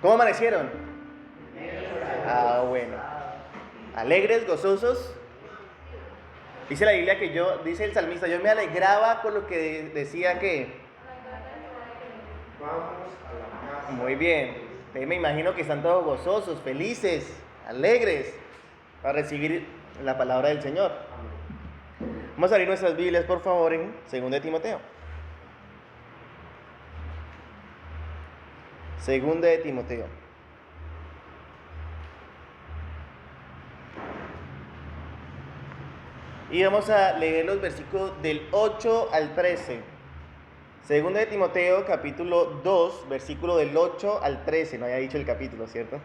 ¿Cómo amanecieron? Ah, bueno. ¿Alegres, gozosos? Dice la Biblia dice el salmista, yo me alegraba con lo que decía que... Vamos a la casa. Muy bien. Me imagino que están todos gozosos, felices, alegres para recibir la palabra del Señor. Vamos a abrir nuestras Biblias, por favor, en 2 de Timoteo. 2 de Timoteo. Y vamos a leer los versículos del 8 al 13. 2 de Timoteo, capítulo 2, versículo del 8 al 13. No había dicho el capítulo, ¿cierto?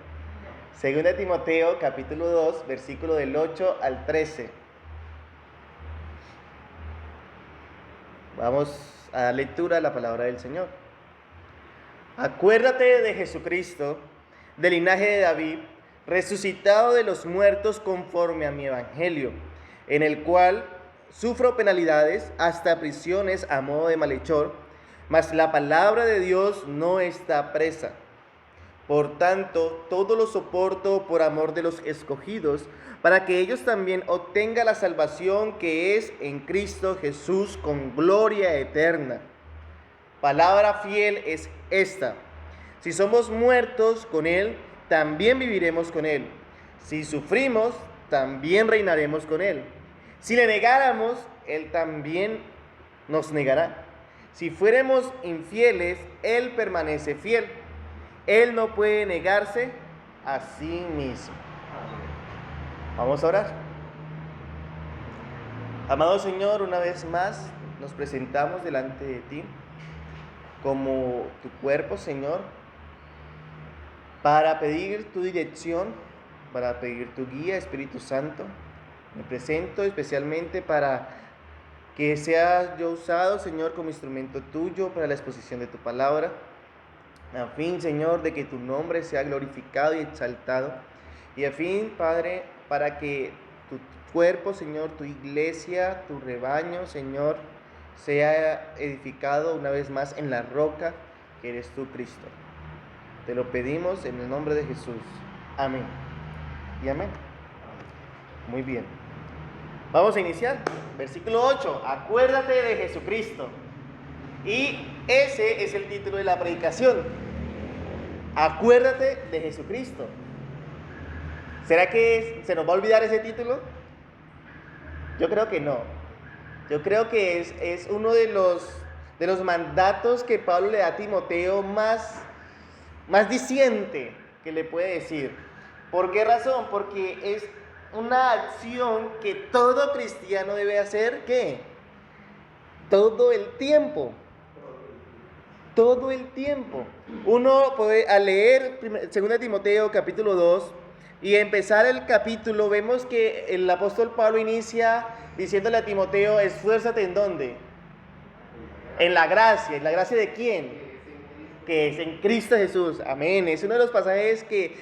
2 de Timoteo, capítulo 2, versículo del 8 al 13. Vamos a dar lectura a la palabra del Señor. Acuérdate de Jesucristo, del linaje de David, resucitado de los muertos conforme a mi evangelio, en el cual sufro penalidades, hasta prisiones a modo de malhechor, mas la palabra de Dios no está presa. Por tanto, todo lo soporto por amor de los escogidos, para que ellos también obtengan la salvación que es en Cristo Jesús con gloria eterna. Palabra fiel es esta: si somos muertos con Él, también viviremos con Él. Si sufrimos, también reinaremos con Él. Si le negáramos, Él también nos negará. Si fuéramos infieles, Él permanece fiel. Él no puede negarse a sí mismo. Vamos a orar. Amado Señor, una vez más nos presentamos delante de ti como tu cuerpo, Señor, para pedir tu dirección, para pedir tu guía, Espíritu Santo. Me presento especialmente para que sea yo usado, Señor, como instrumento tuyo para la exposición de tu palabra, a fin, Señor, de que tu nombre sea glorificado y exaltado, y a fin, Padre, para que tu cuerpo, Señor, tu iglesia, tu rebaño, Señor, sea edificado una vez más en la roca que eres tú, Cristo. Te lo pedimos en el nombre de Jesús. Amén. Y amén. Muy bien. Vamos a iniciar. Versículo 8. Acuérdate de Jesucristo. Y ese es el título de la predicación. Acuérdate de Jesucristo. ¿Será que se nos va a olvidar ese título? Yo creo que no. Yo creo que es uno de los mandatos que Pablo le da a Timoteo más diciente que le puede decir. ¿Por qué razón? Porque es una acción que todo cristiano debe hacer, ¿qué? Todo el tiempo. Todo el tiempo. Uno puede, al leer 2 Timoteo capítulo 2 y empezar el capítulo, vemos que el apóstol Pablo inicia diciéndole a Timoteo: esfuérzate ¿en dónde? En la gracia. ¿En la gracia de quién? Que es en Cristo Jesús. Amén. Es uno de los pasajes que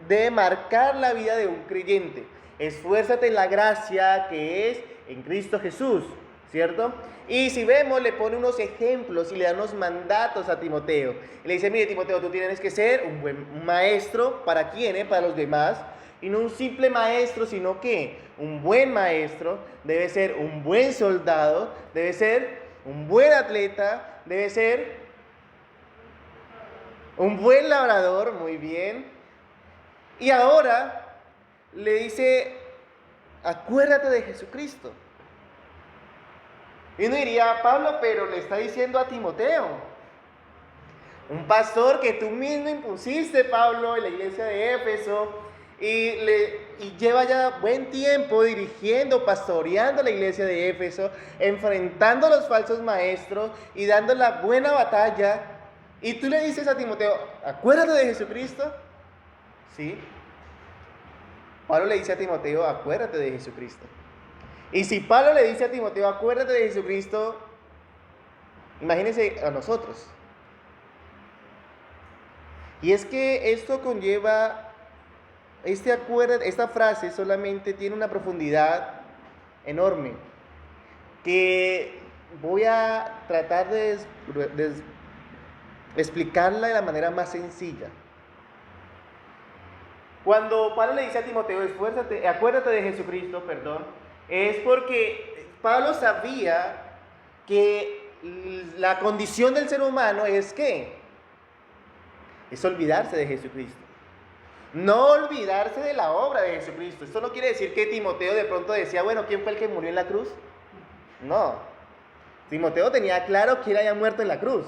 debe marcar la vida de un creyente. Esfuérzate en la gracia que es en Cristo Jesús, ¿cierto? Y si vemos, le pone unos ejemplos y le da unos mandatos a Timoteo. Y le dice: mire, Timoteo, tú tienes que ser un buen maestro. ¿Para quién? Para los demás. Y no un simple maestro, sino que un buen maestro debe ser un buen soldado, debe ser un buen atleta, debe ser un buen labrador. Muy bien. Y ahora le dice: acuérdate de Jesucristo. Y uno diría: Pablo, pero le está diciendo a Timoteo, un pastor que tú mismo impusiste, Pablo, en la iglesia de Éfeso, y lleva ya buen tiempo dirigiendo, pastoreando la iglesia de Éfeso, enfrentando a los falsos maestros y dando la buena batalla. Y tú le dices a Timoteo: acuérdate de Jesucristo. ¿Sí? Pablo le dice a Timoteo: acuérdate de Jesucristo. Y si Pablo le dice a Timoteo: acuérdate de Jesucristo, imagínense a nosotros. Y es que esto conlleva, esta frase solamente tiene una profundidad enorme, que voy a tratar de explicarla de la manera más sencilla. Cuando Pablo le dice a Timoteo, esfuérzate, acuérdate de Jesucristo, perdón, es porque Pablo sabía que la condición del ser humano es ¿qué? Es olvidarse de Jesucristo. No olvidarse de la obra de Jesucristo. Esto no quiere decir que Timoteo de pronto decía, bueno, ¿quién fue el que murió en la cruz? No. Timoteo tenía claro quién había muerto en la cruz,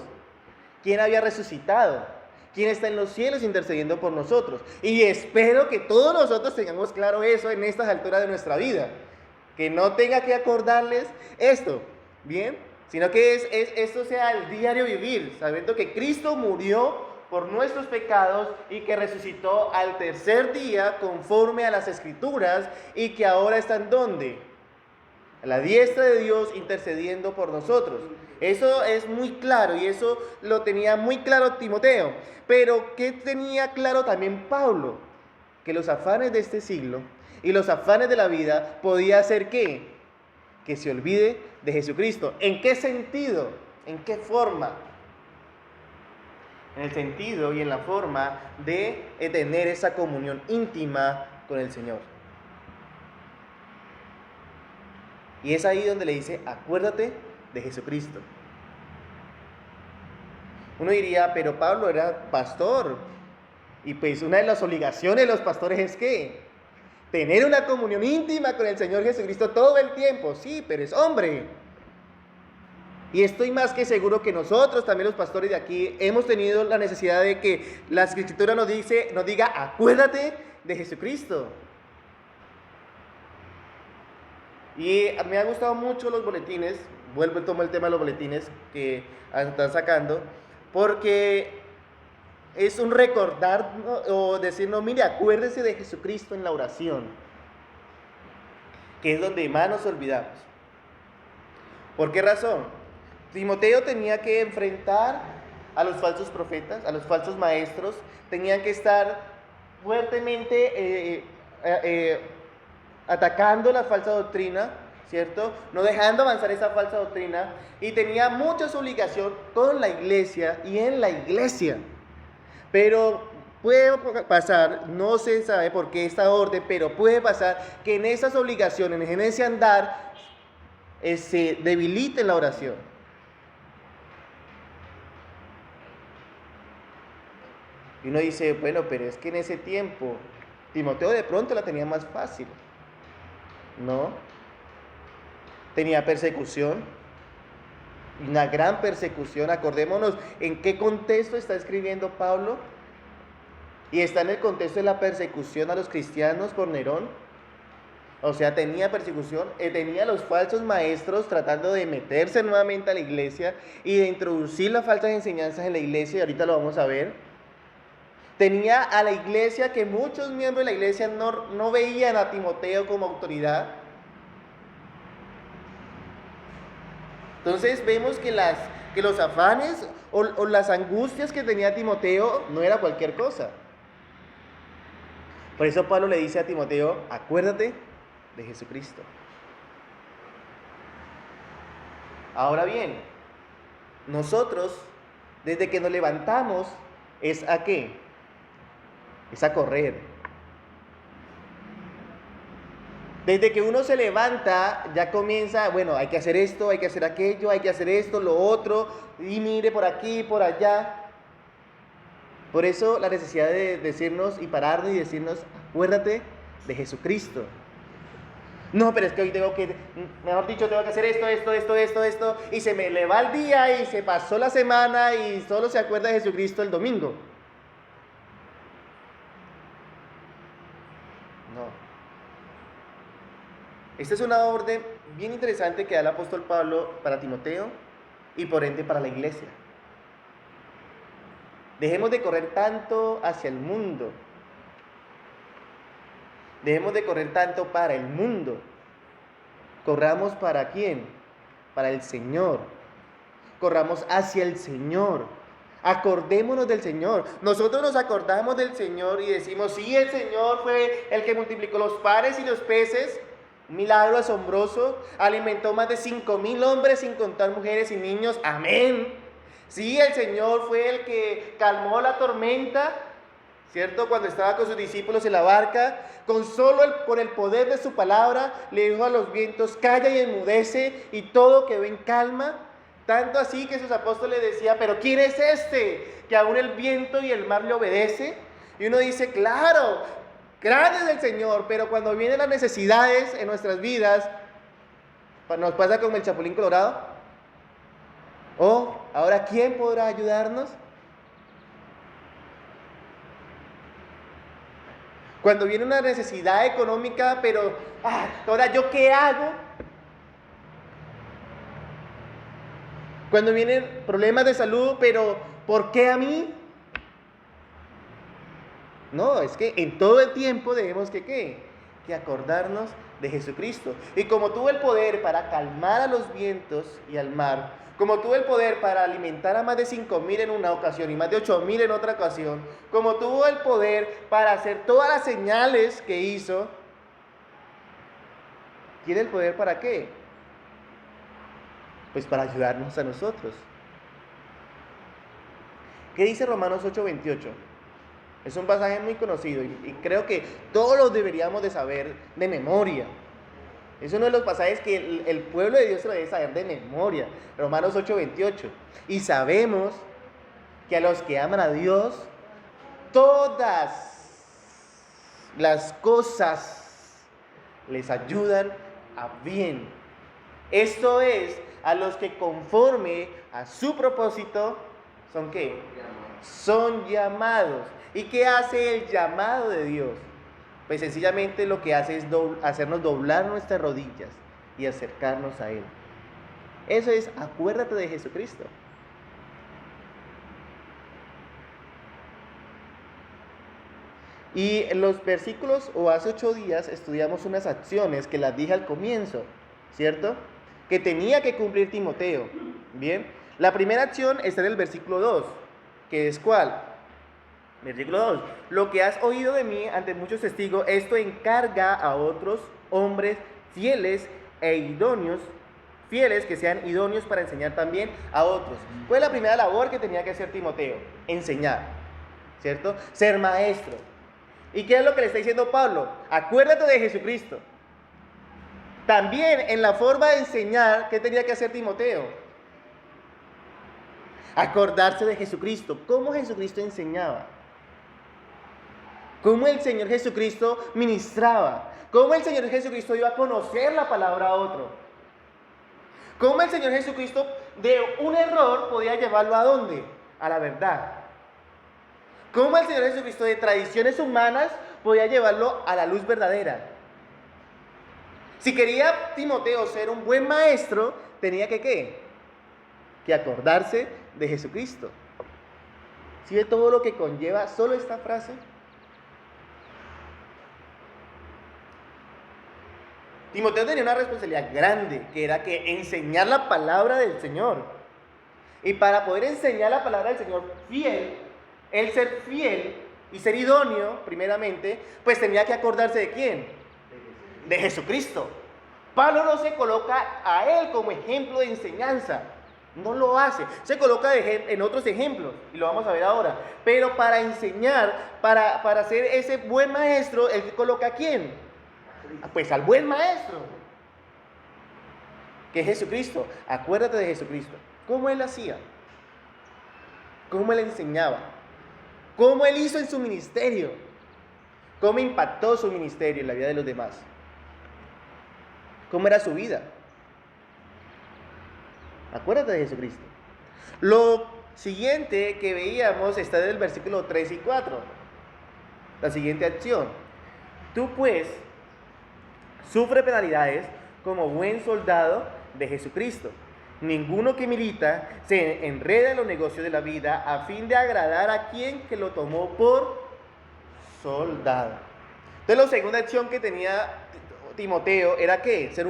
quién había resucitado, quién está en los cielos intercediendo por nosotros. Y espero que todos nosotros tengamos claro eso en estas alturas de nuestra vida. Que no tenga que acordarles esto, ¿bien? Sino que esto sea el diario vivir, sabiendo que Cristo murió por nuestros pecados y que resucitó al tercer día conforme a las Escrituras y que ahora está en ¿dónde? A la diestra de Dios intercediendo por nosotros. Eso es muy claro y eso lo tenía muy claro Timoteo. Pero ¿qué tenía claro también Pablo? Que los afanes de este siglo y los afanes de la vida podía hacer ¿qué? Que se olvide de Jesucristo. ¿En qué sentido? ¿En qué forma? En el sentido y en la forma de tener esa comunión íntima con el Señor. Y es ahí donde le dice, acuérdate de Jesucristo. Uno diría, pero Pablo era pastor. Y pues una de las obligaciones de los pastores es ¿qué? Tener una comunión íntima con el Señor Jesucristo todo el tiempo. Sí, pero es hombre. Y estoy más que seguro que nosotros, también los pastores de aquí, hemos tenido la necesidad de que la Escritura nos diga, acuérdate de Jesucristo. Y me han gustado mucho los boletines, vuelvo y tomo el tema de los boletines que están sacando, porque es un recordar, ¿no? O decir, no, mire, acuérdese de Jesucristo en la oración, que es donde más nos olvidamos. ¿Por qué razón? Timoteo tenía que enfrentar a los falsos profetas, a los falsos maestros, tenían que estar fuertemente atacando la falsa doctrina, ¿cierto? No dejando avanzar esa falsa doctrina, y tenía mucha obligación con la iglesia y en la iglesia. Pero puede pasar, no se sabe por qué esta orden, pero puede pasar que en esas obligaciones, en ese andar, se debilite la oración. Y uno dice, bueno, pero es que en ese tiempo Timoteo de pronto la tenía más fácil. No. Tenía persecución, una gran persecución. Acordémonos en qué contexto está escribiendo Pablo. Y está en el contexto de la persecución a los cristianos por Nerón. O sea, tenía persecución, tenía los falsos maestros tratando de meterse nuevamente a la iglesia y de introducir las falsas enseñanzas en la iglesia, y ahorita lo vamos a ver. Tenía a la iglesia que muchos miembros de la iglesia no veían a Timoteo como autoridad. Entonces vemos que los afanes o las angustias que tenía Timoteo no era cualquier cosa. Por eso Pablo le dice a Timoteo, acuérdate de Jesucristo. Ahora bien, nosotros, desde que nos levantamos, ¿es a qué? Es a correr. Desde que uno se levanta, ya comienza, bueno, hay que hacer esto, hay que hacer aquello, hay que hacer esto, lo otro, y mire por aquí, por allá. Por eso la necesidad de decirnos y pararnos y decirnos, acuérdate de Jesucristo. No, pero es que hoy tengo que, mejor dicho, tengo que hacer esto, y se me le va el día y se pasó la semana y solo se acuerda de Jesucristo el domingo. No. Esta es una orden bien interesante que da el apóstol Pablo para Timoteo y por ende para la iglesia. Dejemos de correr tanto hacia el mundo. Dejemos de correr tanto para el mundo. Corramos ¿para quién? Para el Señor. Corramos hacia el Señor. Acordémonos del Señor. Nosotros nos acordamos del Señor y decimos, sí, el Señor fue el que multiplicó los panes y los peces. Un milagro asombroso. Alimentó más de 5,000 hombres sin contar mujeres y niños. Amén. Sí, el Señor fue el que calmó la tormenta. ¿cierto? Cuando estaba con sus discípulos en la barca, con el poder de su palabra, le dijo a los vientos, calla y enmudece, y todo quedó en calma. Tanto así que sus apóstoles decían, pero ¿quién es este? Que aún el viento y el mar le obedece. Y uno dice, claro, grande es el Señor, pero cuando vienen las necesidades en nuestras vidas, nos pasa como el Chapulín Colorado. Oh, ahora ¿quién podrá ayudarnos? Cuando viene una necesidad económica, pero ahora ¿yo qué hago? Cuando vienen problemas de salud, pero ¿por qué a mí? No, es que en todo el tiempo debemos que acordarnos de Jesucristo. Y como tuvo el poder para calmar a los vientos y al mar, como tuvo el poder para alimentar a más de 5,000 en una ocasión y más de 8,000 en otra ocasión, como tuvo el poder para hacer todas las señales que hizo, ¿tiene el poder para qué? Pues para ayudarnos a nosotros. ¿Qué dice Romanos 8:28? Es un pasaje muy conocido y creo que todos los deberíamos de saber de memoria. Es uno de los pasajes que el pueblo de Dios se lo debe saber de memoria. Romanos 8:28. Y sabemos que a los que aman a Dios, todas las cosas les ayudan a bien. Esto es, a los que conforme a su propósito, ¿son qué? Son llamados. ¿Y qué hace el llamado de Dios? Pues sencillamente lo que hace es hacernos doblar nuestras rodillas y acercarnos a Él. Eso es, acuérdate de Jesucristo. Y en los versículos, o hace 8 días, estudiamos unas acciones que las dije al comienzo, ¿cierto? Que tenía que cumplir Timoteo. Bien, la primera acción está en el versículo 2, que es ¿cuál? Versículo 2. Lo que has oído de mí ante muchos testigos, esto encarga a otros hombres fieles e idóneos, fieles que sean idóneos para enseñar también a otros. ¿Cuál es la primera labor que tenía que hacer Timoteo? Enseñar, ¿cierto? Ser maestro. ¿Y qué es lo que le está diciendo Pablo? Acuérdate de Jesucristo. También en la forma de enseñar, ¿qué tenía que hacer Timoteo? Acordarse de Jesucristo. ¿Cómo Jesucristo enseñaba? ¿Cómo el Señor Jesucristo ministraba? ¿Cómo el Señor Jesucristo iba a conocer la palabra a otro? ¿Cómo el Señor Jesucristo de un error podía llevarlo a dónde? A la verdad. ¿Cómo el Señor Jesucristo de tradiciones humanas podía llevarlo a la luz verdadera? Si quería Timoteo ser un buen maestro, tenía que ¿qué? Que acordarse de Jesucristo. ¿Sí ve todo lo que conlleva solo esta frase? Timoteo tenía una responsabilidad grande, que era que enseñar la palabra del Señor. Y para poder enseñar la palabra del Señor fiel, él ser fiel y ser idóneo, primeramente, pues tenía que acordarse ¿de quién? De Jesucristo. Pablo no se coloca a él como ejemplo de enseñanza, no lo hace, se coloca en otros ejemplos, y lo vamos a ver ahora. Pero para enseñar, para ser ese buen maestro, él coloca ¿a quién? Pues al buen maestro, que es Jesucristo. Acuérdate de Jesucristo. ¿Cómo él hacía? ¿Cómo él enseñaba? ¿Cómo él hizo en su ministerio? ¿Cómo impactó su ministerio en la vida de los demás? ¿Cómo era su vida? Acuérdate de Jesucristo. Lo siguiente que veíamos está en el versículo 3 y 4. La siguiente acción. Tú pues sufre penalidades como buen soldado de Jesucristo. Ninguno que milita se enreda en los negocios de la vida a fin de agradar a quien que lo tomó por soldado. Entonces la segunda acción que tenía Timoteo era ¿qué? Ser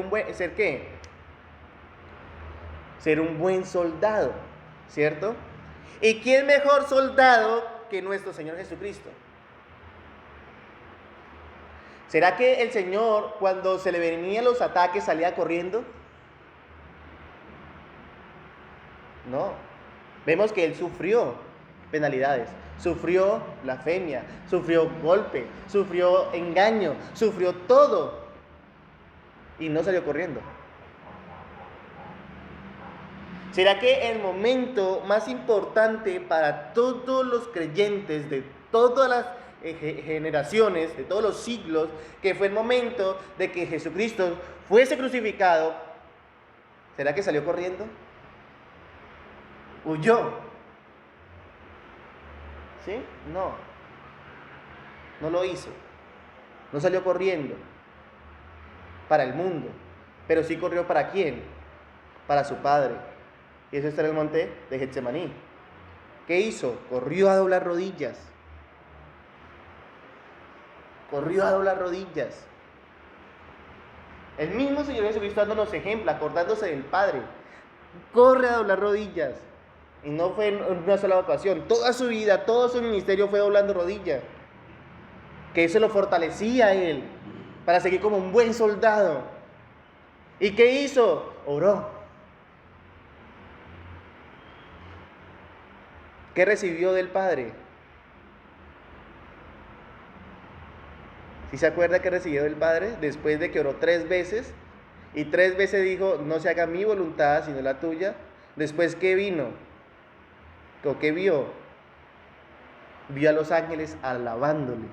un buen soldado, ¿cierto? ¿Y quién mejor soldado que nuestro Señor Jesucristo? ¿Será que el Señor, cuando se le venían los ataques, salía corriendo? No. Vemos que Él sufrió. penalidades, sufrió blasfemia, sufrió golpe, sufrió engaño, sufrió todo y no salió corriendo. ¿Será que el momento más importante para todos los creyentes de todas las generaciones, de todos los siglos, que fue el momento de que Jesucristo fuese crucificado, será que salió corriendo? ¿Huyó? ¿Sí? No lo hizo. No salió corriendo para el mundo, pero sí corrió ¿para quién? Para su Padre. Y eso está en el monte de Getsemaní. ¿Qué hizo? Corrió a doblar rodillas. Corrió a doblar rodillas. El mismo Señor Jesucristo dándonos ejemplo, acordándose del Padre. Corre a doblar rodillas. Y no fue en una sola ocasión. Toda su vida, todo su ministerio fue doblando rodillas. Que eso lo fortalecía a él para seguir como un buen soldado. ¿Y qué hizo? Oró. ¿Qué recibió del Padre? ¿Sí se acuerda que recibió del Padre? Después de que oró 3 veces y 3 veces dijo, no se haga mi voluntad sino la tuya. Después, ¿qué vino? ¿O qué vio? Vio a los ángeles alabándole.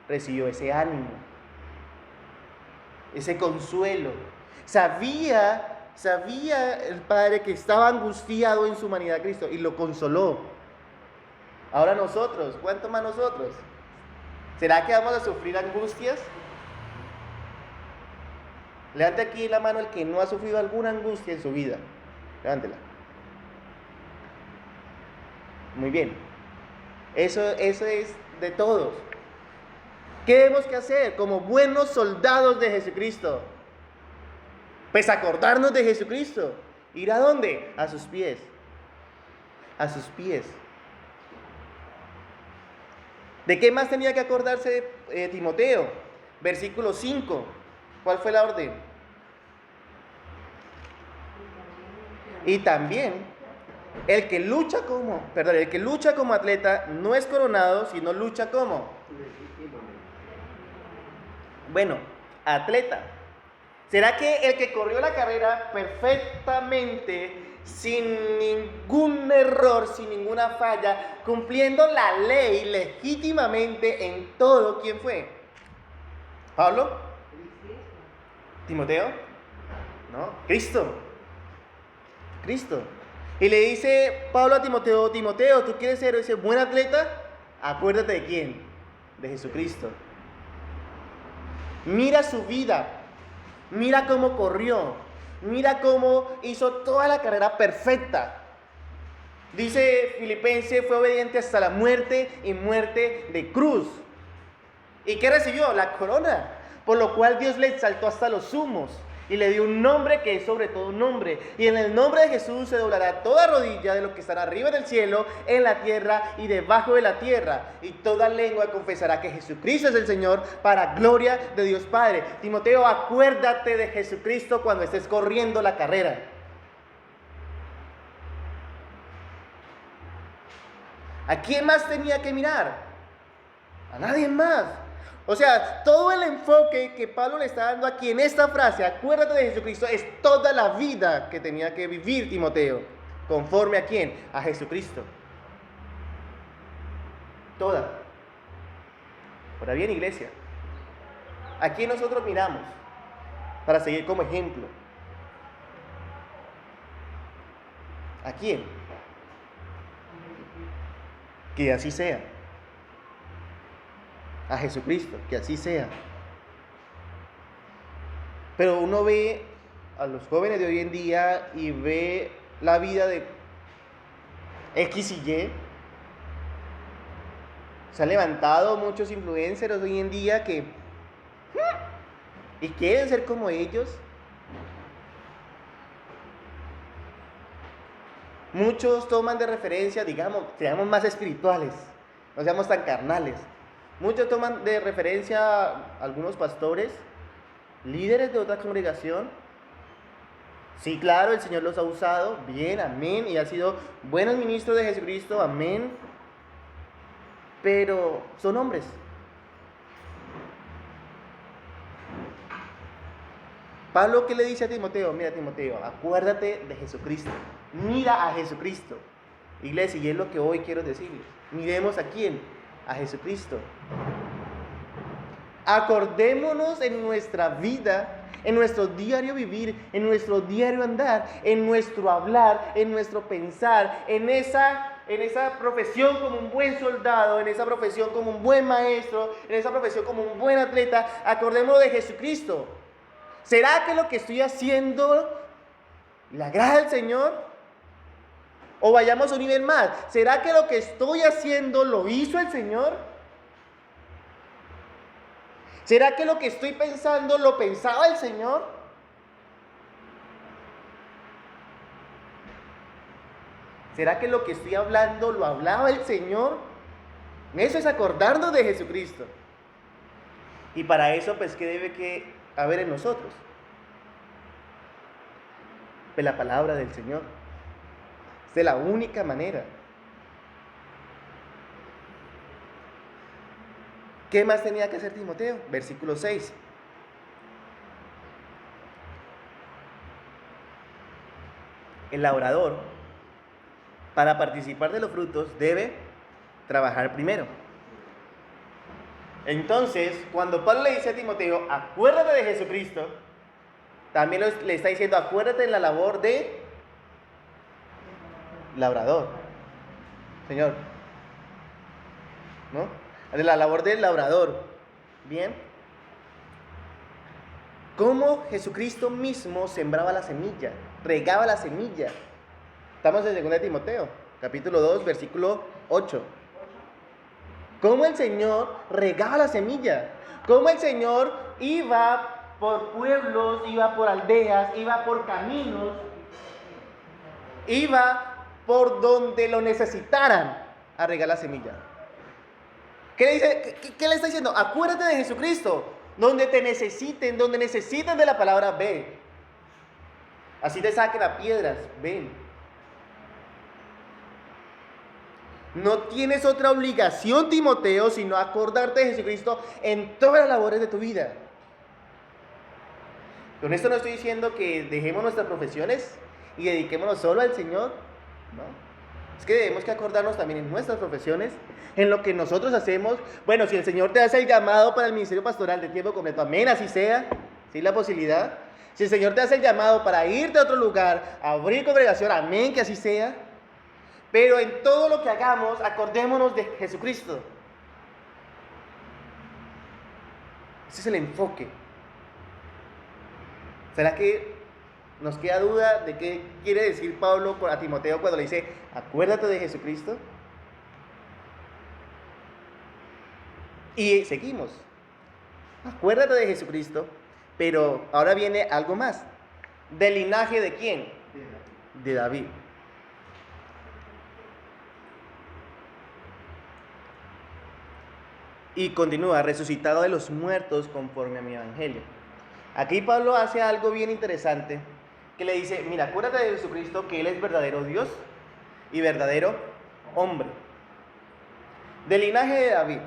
Recibió ese ánimo, ese consuelo. Sabía el Padre que estaba angustiado en su humanidad Cristo y lo consoló. Ahora nosotros, ¿cuánto más nosotros? ¿Será que vamos a sufrir angustias? Levante aquí la mano el que no ha sufrido alguna angustia en su vida. Levántela. Muy bien. Eso es de todos. ¿Qué debemos que hacer como buenos soldados de Jesucristo? Pues acordarnos de Jesucristo. ¿Ir a dónde? A sus pies. A sus pies. ¿De qué más tenía que acordarse Timoteo? Versículo 5. ¿Cuál fue la orden? Y también, el que lucha como atleta no es coronado, sino lucha como. Bueno, atleta. ¿Será que el que corrió la carrera perfectamente, sin ningún error, sin ninguna falla, cumpliendo la ley legítimamente en todo, quién fue? ¿Pablo? ¿Timoteo? No, Cristo. Y le dice Pablo a Timoteo, Timoteo, ¿tú quieres ser ese buen atleta? Acuérdate de quién, de Jesucristo. Mira su vida, mira cómo corrió, mira cómo hizo toda la carrera perfecta. Dice Filipenses, fue obediente hasta la muerte y muerte de cruz. ¿Y qué recibió? La corona, por lo cual Dios le exaltó hasta los sumos y le dio un nombre que es sobre todo un nombre. Y en el nombre de Jesús se doblará toda rodilla de los que están arriba del cielo, en la tierra y debajo de la tierra. Y toda lengua confesará que Jesucristo es el Señor, para gloria de Dios Padre. Timoteo, acuérdate de Jesucristo cuando estés corriendo la carrera. ¿A quién más tenía que mirar? A nadie más. O sea, todo el enfoque que Pablo le está dando aquí en esta frase, acuérdate de Jesucristo, es toda la vida que tenía que vivir Timoteo. ¿Conforme a quién? A Jesucristo. Toda. Ahora bien, iglesia, ¿a quién nosotros miramos para seguir como ejemplo? ¿A quién? Que así sea. A Jesucristo, que así sea. Pero uno ve a los jóvenes de hoy en día y ve la vida de X y Y. Se han levantado muchos influencers hoy en día que y quieren ser como ellos. Muchos toman de referencia, digamos, seamos más espirituales, no seamos tan carnales. Muchos toman de referencia a algunos pastores, líderes de otra congregación, Sí, claro, el Señor los ha usado, bien, amén, y ha sido buenos ministros de Jesucristo, amén, pero son hombres. Pablo, ¿qué le dice a Timoteo? Mira, Timoteo, acuérdate de Jesucristo, mira a Jesucristo. Iglesia, y es lo que hoy quiero decirles, miremos a quién, a Jesucristo. Acordémonos en nuestra vida, en nuestro diario vivir, en nuestro diario andar, en nuestro hablar, en nuestro pensar, en esa profesión como un buen soldado, en esa profesión como un buen maestro, en esa profesión como un buen atleta. Acordémonos de Jesucristo. ¿Será que lo que estoy haciendo le agrada al Señor? O vayamos a un nivel más. ¿Será que lo que estoy haciendo lo hizo el Señor? ¿Será que lo que estoy pensando lo pensaba el Señor? ¿Será que lo que estoy hablando lo hablaba el Señor? Eso es acordarnos de Jesucristo. Y para eso, pues, ¿qué debe que haber en nosotros? Pues la palabra del Señor. Es de la única manera. ¿Qué más tenía que hacer Timoteo? Versículo 6. El labrador, para participar de los frutos, debe trabajar primero. Entonces, cuando Pablo le dice a Timoteo, acuérdate de Jesucristo, también le está diciendo, acuérdate en la labor de labrador. Señor, ¿no? De la labor del labrador. Bien. Cómo Jesucristo mismo sembraba la semilla, regaba la semilla. Estamos en 2 Timoteo, capítulo 2, versículo 8. Cómo el Señor regaba la semilla. Cómo el Señor iba por pueblos, iba por aldeas, iba por caminos, iba por donde lo necesitaran a regar la semilla. ¿Qué le dice? ¿Qué le está diciendo? Acuérdate de Jesucristo. Donde te necesiten, donde necesiten de la palabra, ve. Así te saquen a piedras, ven. No tienes otra obligación, Timoteo, sino acordarte de Jesucristo en todas las labores de tu vida. Con esto no estoy diciendo que dejemos nuestras profesiones y dediquémonos solo al Señor, ¿no? Es que debemos que acordarnos también en nuestras profesiones, en lo que nosotros hacemos. Bueno, si el Señor te hace el llamado para el ministerio pastoral de tiempo completo, amén, así sea, sí, la posibilidad. Si el Señor te hace el llamado para irte a otro lugar, a abrir congregación, amén, que así sea. Pero en todo lo que hagamos, acordémonos de Jesucristo. Ese es el enfoque. ¿Será que nos queda duda de qué quiere decir Pablo a Timoteo cuando le dice, acuérdate de Jesucristo? Y seguimos. Acuérdate de Jesucristo, pero ahora viene algo más. ¿Del linaje de quién? De David. Y continúa, resucitado de los muertos conforme a mi evangelio. Aquí Pablo hace algo bien interesante, que le dice, mira, acuérdate de Jesucristo, que Él es verdadero Dios y verdadero hombre. Del linaje de David.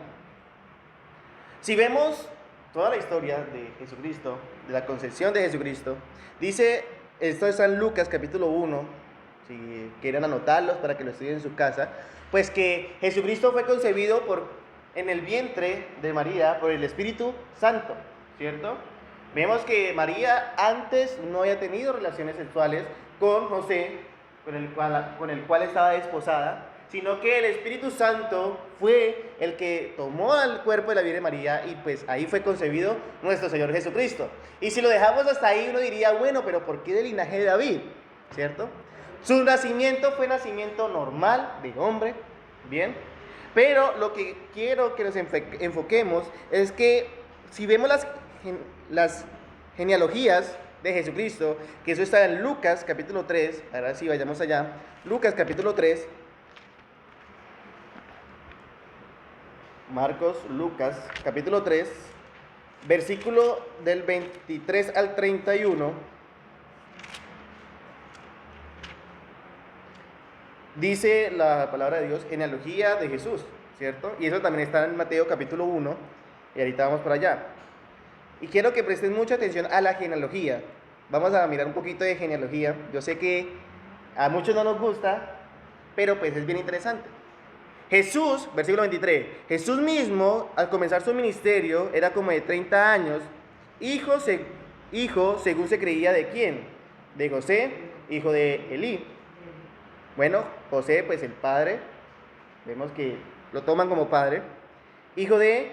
Si vemos toda la historia de Jesucristo, de la concepción de Jesucristo, dice, esto está en Lucas capítulo 1, si quieren anotarlos para que lo estudien en su casa, pues que Jesucristo fue concebido en el vientre de María por el Espíritu Santo, ¿cierto? Vemos que María antes no había tenido relaciones sexuales con José, con el cual estaba desposada, sino que el Espíritu Santo fue el que tomó el cuerpo de la Virgen María y pues ahí fue concebido nuestro Señor Jesucristo. Y si lo dejamos hasta ahí, uno diría, bueno, pero ¿por qué del linaje de David? ¿Cierto? Su nacimiento fue nacimiento normal de hombre, ¿bien? Pero lo que quiero que nos enfoquemos es que si vemos las genealogías de Jesucristo, que eso está en Lucas capítulo 3, ahora sí vayamos allá, Lucas capítulo 3, Marcos, Lucas capítulo 3, versículo del 23 al 31, dice la palabra de Dios, genealogía de Jesús, ¿cierto? Y eso también está en Mateo capítulo 1, y ahorita vamos para allá. Y quiero que presten mucha atención a la genealogía. Vamos a mirar un poquito de genealogía. Yo sé que a muchos no nos gusta, pero pues es bien interesante. Jesús, versículo 23, Jesús mismo, al comenzar su ministerio, era como de 30 años, hijo según se creía de quién, de José, hijo de Elí. Bueno, José, pues el padre, vemos que lo toman como padre, hijo de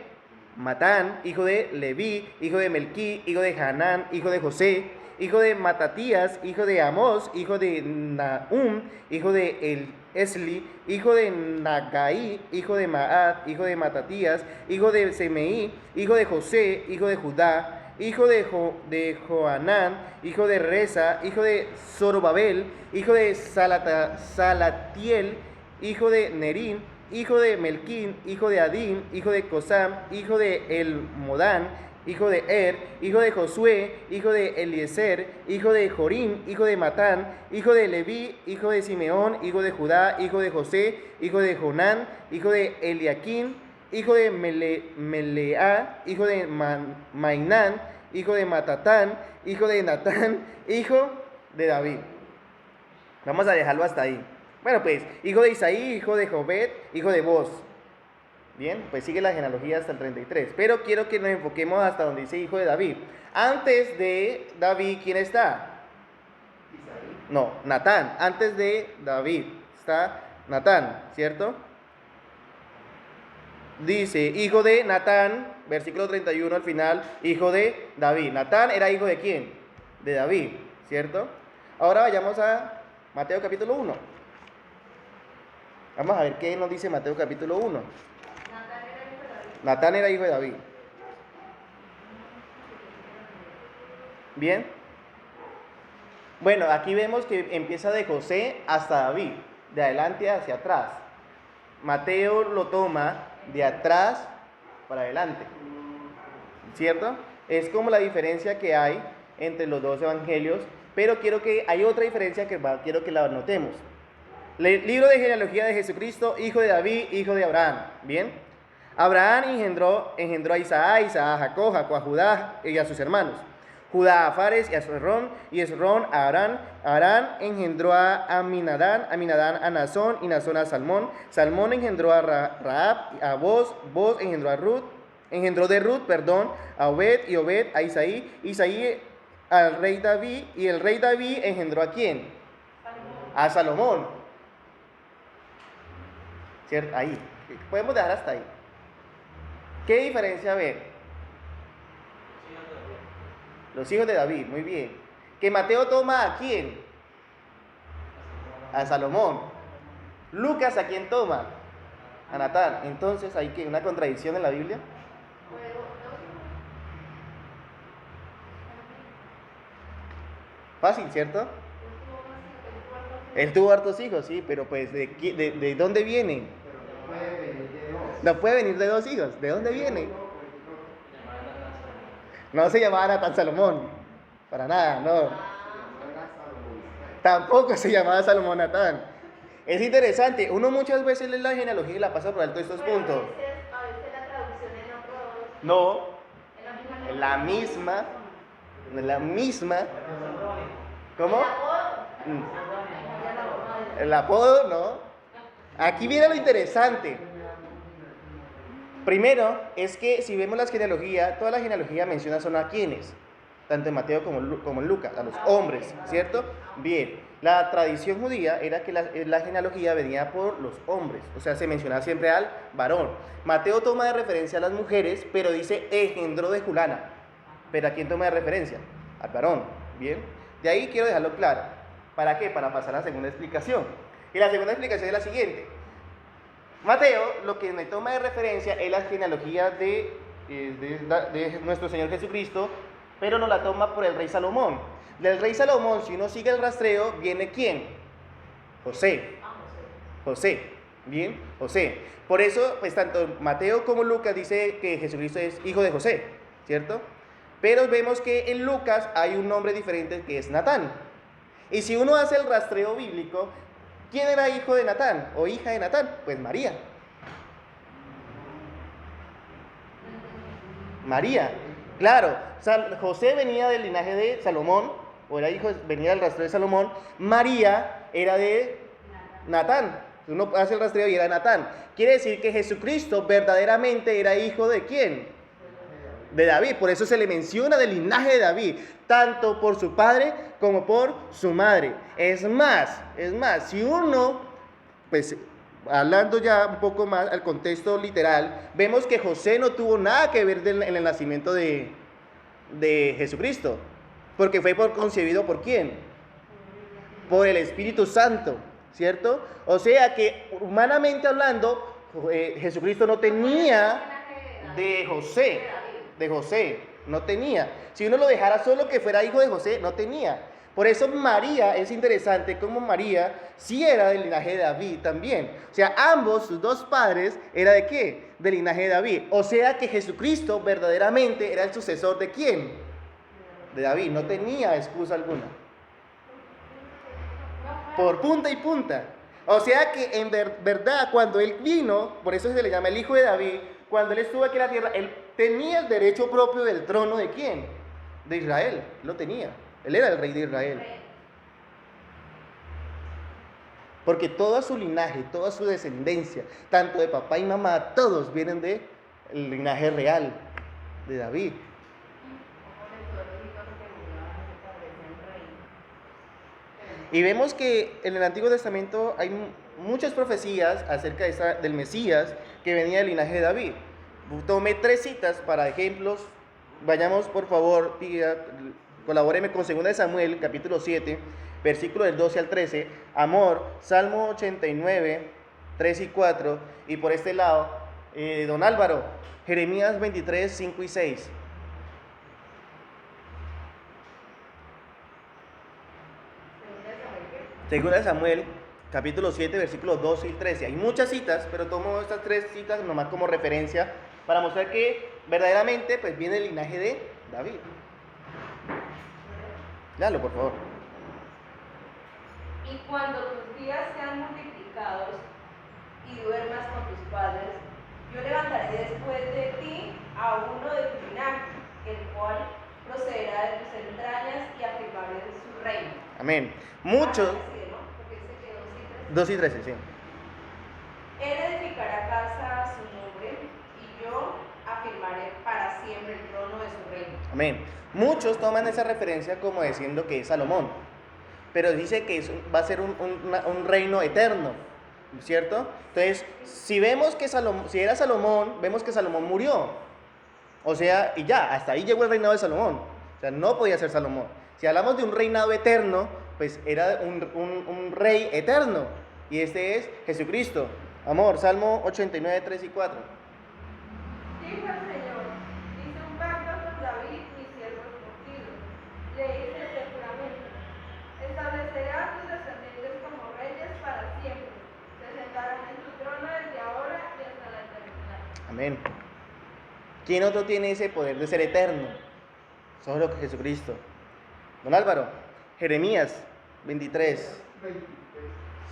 Matán, hijo de Leví, hijo de Melquí, hijo de Hanán, hijo de José, hijo de Matatías, hijo de Amós, hijo de Nahum, hijo de Esli, hijo de Nagai, hijo de Maat, hijo de Matatías, hijo de Semeí, hijo de José, hijo de Judá, hijo de Joanán, hijo de Reza, hijo de Zorobabel, hijo de Salatiel, hijo de Nerín, hijo de Melquín, hijo de Adín, hijo de Cosam, hijo de Elmodán, hijo de hijo de Josué, hijo de Eliezer, hijo de Jorim, hijo de Matán, hijo de Leví, hijo de Simeón, hijo de Judá, hijo de José, hijo de Jonán, hijo de Eliaquín, hijo de Melea, hijo de Mainán, hijo de Matatán, hijo de Natán, hijo de David. Vamos a dejarlo hasta ahí. Bueno, pues, hijo de Isaí, hijo de Jobed, hijo de Boz. Bien, pues sigue la genealogía hasta el 33. Pero quiero que nos enfoquemos hasta donde dice hijo de David. Antes de David, ¿quién está? No, Natán. Antes de David está Natán, ¿cierto? Dice, hijo de Natán, versículo 31 al final, hijo de David. Natán era hijo de quién? De David, ¿cierto? Ahora vayamos a Mateo capítulo 1. Vamos a ver qué nos dice Mateo capítulo 1. Natán era hijo de David. Bien. Bueno, aquí vemos que empieza de José hasta David, de adelante hacia atrás. Mateo lo toma de atrás para adelante, ¿cierto? Es como la diferencia que hay entre los dos evangelios, pero hay otra diferencia que quiero que la notemos. Libro de genealogía de Jesucristo, hijo de David, hijo de Abraham. Bien. Abraham engendró a Isaac, Isaac a Jacob, Jacob a Judá y a sus hermanos. Judá a Fares y a Esrón, y Esrón a Arán. Arán engendró a Aminadán, Aminadán a Nazón, y Nazón a Salmón. Salmón engendró a Rahab, a Boz engendró de Ruth, a Obed, y Obed a Isaí, Isaí al rey David, y el rey David engendró ¿a quién? A Salomón. ¿Cierto? Ahí. Podemos dejar hasta ahí. ¿Qué diferencia ver? Los hijos de David, muy bien. Que Mateo toma ¿a quién? A Salomón. Lucas ¿a quién toma? A Natán. Entonces, ¿hay una contradicción en la Biblia? Fácil, ¿cierto? Él tuvo hartos hijos, sí, pero pues ¿de dónde vienen? No puede venir de dos hijos. ¿De dónde viene? No se llamaba Natán Salomón. Para nada, no. Tampoco se llamaba Salomón Natán. Es interesante. Uno muchas veces lee la genealogía y la pasa por alto estos puntos. A veces la traducción es No. Es la misma. ¿Cómo? El apodo, no. Aquí viene lo interesante. Primero, es que si vemos las genealogías, toda la genealogía menciona son a quienes, tanto en Mateo como en Lucas, a los hombres, ¿cierto? Bien, la tradición judía era que la genealogía venía por los hombres, o sea, se mencionaba siempre al varón. Mateo toma de referencia a las mujeres, pero dice engendró de Julana. ¿Pero a quién toma de referencia? Al varón, ¿bien? De ahí quiero dejarlo claro. ¿Para qué? Para pasar a la segunda explicación. Y la segunda explicación es la siguiente. Mateo lo que me toma de referencia es la genealogía de nuestro Señor Jesucristo, pero no la toma por el rey Salomón. Del rey Salomón, si uno sigue el rastreo, viene ¿quién? José. Bien, José. Por eso, pues tanto Mateo como Lucas dice que Jesucristo es hijo de José, ¿cierto? Pero vemos que en Lucas hay un nombre diferente que es Natán. Y si uno hace el rastreo bíblico, ¿Quién era hijo de Natán o hija de Natán? Pues María. María, claro, José venía del linaje de Salomón, o era hijo, venía del rastreo de Salomón. María era de Natán. Uno hace el rastreo y era Natán. Quiere decir que Jesucristo verdaderamente era hijo de ¿quién? De David. Por eso se le menciona del linaje de David, tanto por su padre como por su madre. Es más, si uno, pues hablando ya un poco más al contexto literal, vemos que José no tuvo nada que ver en el nacimiento de Jesucristo, porque fue concebido ¿por quién? Por el Espíritu Santo, ¿cierto? O sea que humanamente hablando, Jesucristo no tenía de José, no tenía. Si uno lo dejara solo que fuera hijo de José, no tenía. Por eso María, es interesante como María sí era del linaje de David también. O sea, ambos, sus dos padres, ¿era de qué? Del linaje de David. O sea que Jesucristo verdaderamente era el sucesor ¿de quién? De David, no tenía excusa alguna. Por punta y punta. O sea que en verdad cuando él vino, por eso se le llama el hijo de David, cuando él estuvo aquí en la tierra, él tenía el derecho propio del trono ¿de quién? De Israel, lo tenía. Él era el rey de Israel. Porque todo su linaje, toda su descendencia, tanto de papá y mamá, todos vienen del linaje real de David. Y vemos que en el Antiguo Testamento hay muchas profecías acerca del Mesías que venía del linaje de David. Tomé 3 citas para ejemplos. Vayamos, por favor, colabóreme con 2 Samuel, capítulo 7, versículos del 12 al 13. Amor, Salmo 89, 3 y 4. Y por este lado, don Álvaro, Jeremías 23, 5 y 6. Segunda de Samuel, capítulo 7, versículos 12 y 13. Hay muchas citas, pero tomo estas 3 citas nomás como referencia para mostrar que verdaderamente pues viene el linaje de David. Léalo, por favor. Y cuando tus días sean multiplicados y duermas con tus padres, yo levantaré después de ti a uno de tu linaje, el cual procederá de tus entrañas y afirmaré su reino. Amén. Muchos. 2 y 13, sí. Él edificará casa a su nombre y yo afirmaré para siempre el trono de su reino. Amén. Muchos toman esa referencia como diciendo que es Salomón, pero dice que va a ser un reino eterno, ¿cierto? Entonces, si vemos que si era Salomón, vemos que Salomón murió. O sea, y ya, hasta ahí llegó el reinado de Salomón. O sea, no podía ser Salomón. Si hablamos de un reinado eterno, pues era un rey eterno. Y este es Jesucristo. Amor, Salmo 89, 3 y 4. Dijo el Señor, hice un pacto con David, mi siervo escogido. Le hice este juramento. Estableceré a tus descendientes como reyes para siempre. Se sentarán en tu trono desde ahora y hasta la eternidad. Amén. ¿Quién otro tiene ese poder de ser eterno? Solo Jesucristo. Don Álvaro, Jeremías 23,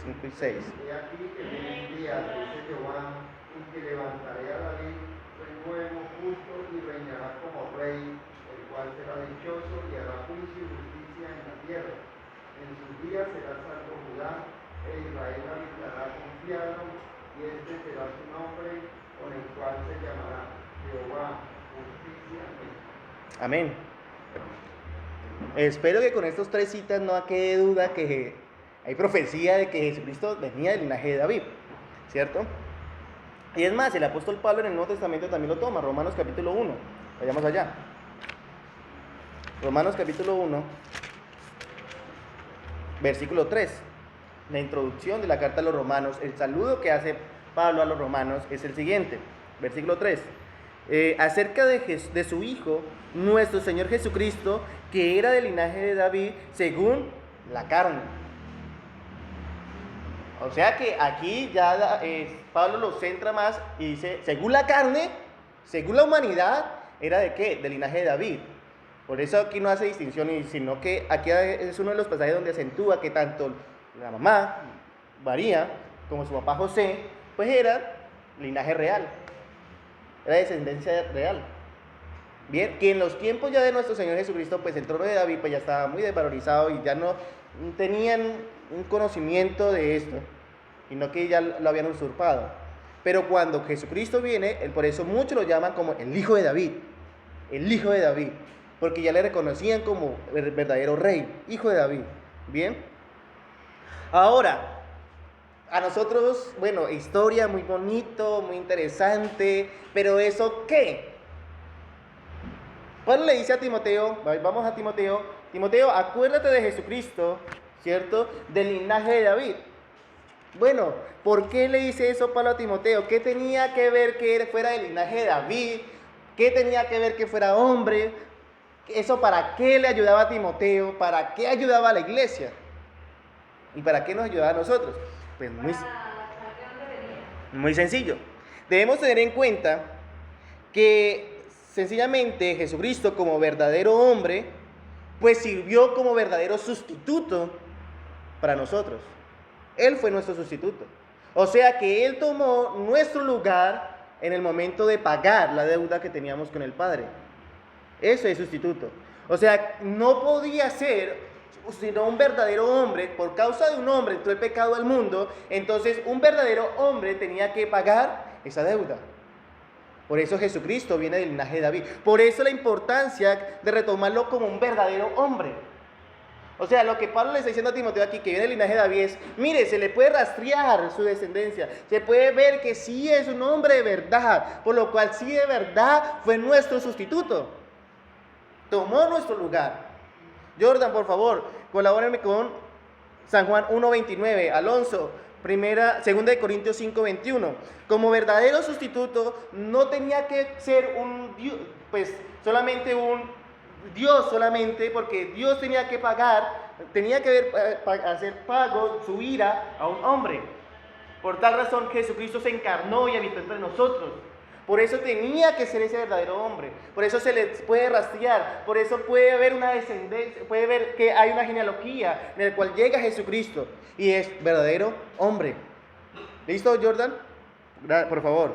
5 y 6. He aquí que vienen días, dice Jehová, en que levantaré a David, rey nuevo, justo, y reinará como rey, el cual será dichoso y hará juicio y justicia en la tierra. En sus días será salvo Judá, e Israel habitará confiado, y este será su nombre, con el cual se llamará Jehová, justicia. Amén. Espero que con estas 3 citas no quede duda que hay profecía de que Jesucristo venía del linaje de David, ¿cierto? Y es más, el apóstol Pablo en el Nuevo Testamento también lo toma, Romanos capítulo 1, vayamos allá. Romanos capítulo 1, versículo 3, la introducción de la carta a los romanos, el saludo que hace Pablo a los romanos es el siguiente, versículo 3. Acerca de su Hijo, nuestro Señor Jesucristo, que era del linaje de David según la carne. O sea que aquí ya Pablo lo centra más y dice, según la carne, según la humanidad, ¿era de qué? Del linaje de David. Por eso aquí no hace distinción, sino que aquí es uno de los pasajes donde acentúa que tanto la mamá María, como su papá José, pues era linaje real, era descendencia real. Bien, que en los tiempos ya de nuestro Señor Jesucristo, pues el trono de David pues ya estaba muy desvalorizado y ya no tenían un conocimiento de esto, sino que ya lo habían usurpado. Pero cuando Jesucristo viene, por eso muchos lo llaman como el Hijo de David, el Hijo de David, porque ya le reconocían como el verdadero rey, Hijo de David. Bien, ahora, a nosotros, bueno, historia muy bonito, muy interesante, pero ¿eso qué? Pablo le dice a Timoteo, vamos a Timoteo, Timoteo, acuérdate de Jesucristo, ¿cierto? Del linaje de David. Bueno, ¿por qué le dice eso Pablo a Timoteo? ¿Qué tenía que ver que él fuera del linaje de David? ¿Qué tenía que ver que fuera hombre? ¿Eso para qué le ayudaba a Timoteo? ¿Para qué ayudaba a la iglesia? ¿Y para qué nos ayudaba a nosotros? Pues muy sencillo. Debemos tener en cuenta que sencillamente Jesucristo como verdadero hombre, pues sirvió como verdadero sustituto para nosotros. Él fue nuestro sustituto. O sea que Él tomó nuestro lugar en el momento de pagar la deuda que teníamos con el Padre. Eso es sustituto. O sea, no podía ser sino un verdadero hombre. Por causa de un hombre entró el pecado al mundo. Entonces un verdadero hombre tenía que pagar esa deuda. Por eso Jesucristo viene del linaje de David. Por eso la importancia de retomarlo como un verdadero hombre. O sea, lo que Pablo le está diciendo a Timoteo aquí, que viene del linaje de David, es, mire, se le puede rastrear su descendencia. Se puede ver que sí es un hombre de verdad. Por lo cual sí de verdad fue nuestro sustituto. Tomó nuestro lugar. Jordan, por favor, colabórenme con San Juan 1:29. Alonso, segunda de Corintios 5:21. Como verdadero sustituto no tenía que ser un Dios, pues solamente un Dios solamente, porque Dios tenía que pagar, tenía que hacer pago su ira a un hombre. Por tal razón Jesucristo se encarnó y habitó entre nosotros. Por eso tenía que ser ese verdadero hombre. Por eso se le puede rastrear. Por eso puede haber una descendencia, puede ver que hay una genealogía en la cual llega Jesucristo y es verdadero hombre. ¿Listo, Jordan? Por favor.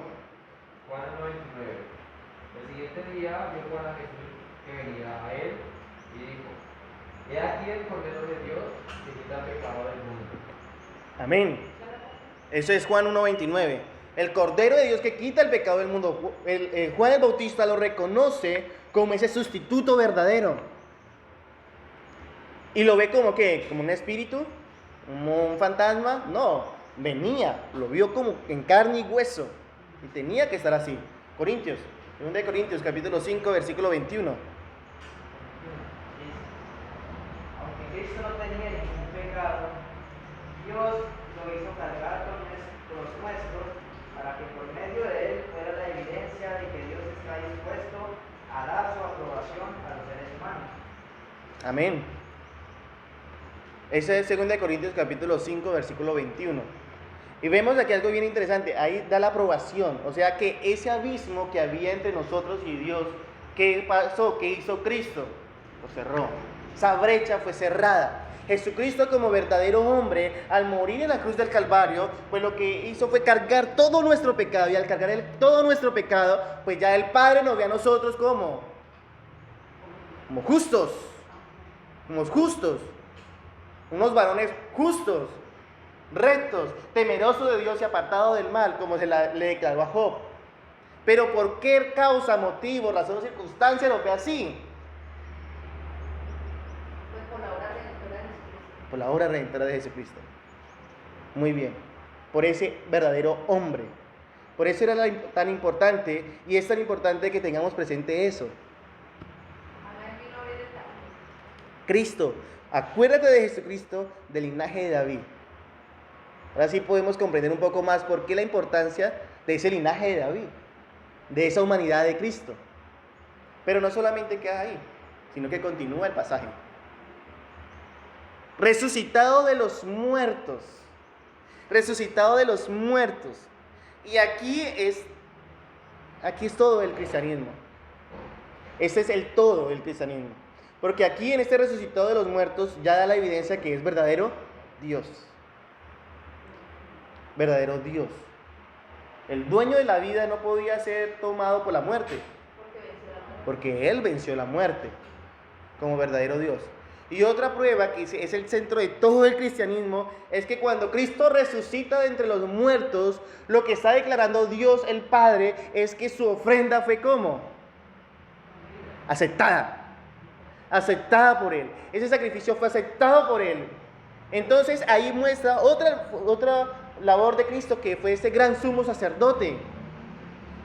Juan 99. El siguiente día vio Juan a Jesús que venía a él y dijo: He aquí el Cordero de Dios que quita el pecado del mundo. Amén. Eso es Juan 1:29. El Cordero de Dios que quita el pecado del mundo. Juan el Bautista lo reconoce como ese sustituto verdadero. Y lo ve como ¿qué? Como un espíritu, como un fantasma. No, venía, lo vio como en carne y hueso. Y tenía que estar así. Corintios, 2 Corintios, capítulo 5, versículo 21. Aunque Cristo no tenía ningún pecado, Dios lo hizo cargar con los nuestros para que por medio de él fuera la evidencia de que Dios está dispuesto a dar su aprobación a los seres humanos. Amén. Ese es 2 Corintios capítulo 5, versículo 21. Y vemos aquí algo bien interesante. Ahí da la aprobación. O sea que ese abismo que había entre nosotros y Dios, ¿qué pasó? ¿Qué hizo Cristo? Lo cerró. Esa brecha fue cerrada. Jesucristo como verdadero hombre, al morir en la cruz del Calvario, pues lo que hizo fue cargar todo nuestro pecado. Y al cargar todo nuestro pecado, pues ya el Padre nos ve a nosotros como justos. Como justos. Unos varones justos, rectos, temerosos de Dios y apartados del mal, como le declaró a Job. Pero ¿por qué causa, motivo, razón o circunstancia lo ve así? Pues por la obra redentora de Jesucristo. Por la obra redentora de Jesucristo. Muy bien. Por ese verdadero hombre. Por eso era tan importante, y es tan importante que tengamos presente eso. Amén, vino bien el camino. Cristo, acuérdate de Jesucristo del linaje de David. Ahora sí podemos comprender un poco más por qué la importancia de ese linaje de David, de esa humanidad de Cristo. Pero no solamente queda ahí, sino que continúa el pasaje. Resucitado de los muertos. Resucitado de los muertos. Y aquí es todo el cristianismo. Este es el todo del cristianismo. Porque aquí en este resucitado de los muertos ya da la evidencia que es verdadero Dios. verdadero Dios. El dueño de la vida no podía ser tomado por la muerte, porque Él venció la muerte como verdadero Dios. Y otra prueba que es el centro de todo el cristianismo es que cuando Cristo resucita de entre los muertos, lo que está declarando Dios el Padre es que su ofrenda fue ¿cómo? Aceptada por Él. Ese sacrificio fue aceptado por Él. Entonces ahí muestra otra labor de Cristo, que fue ese gran sumo sacerdote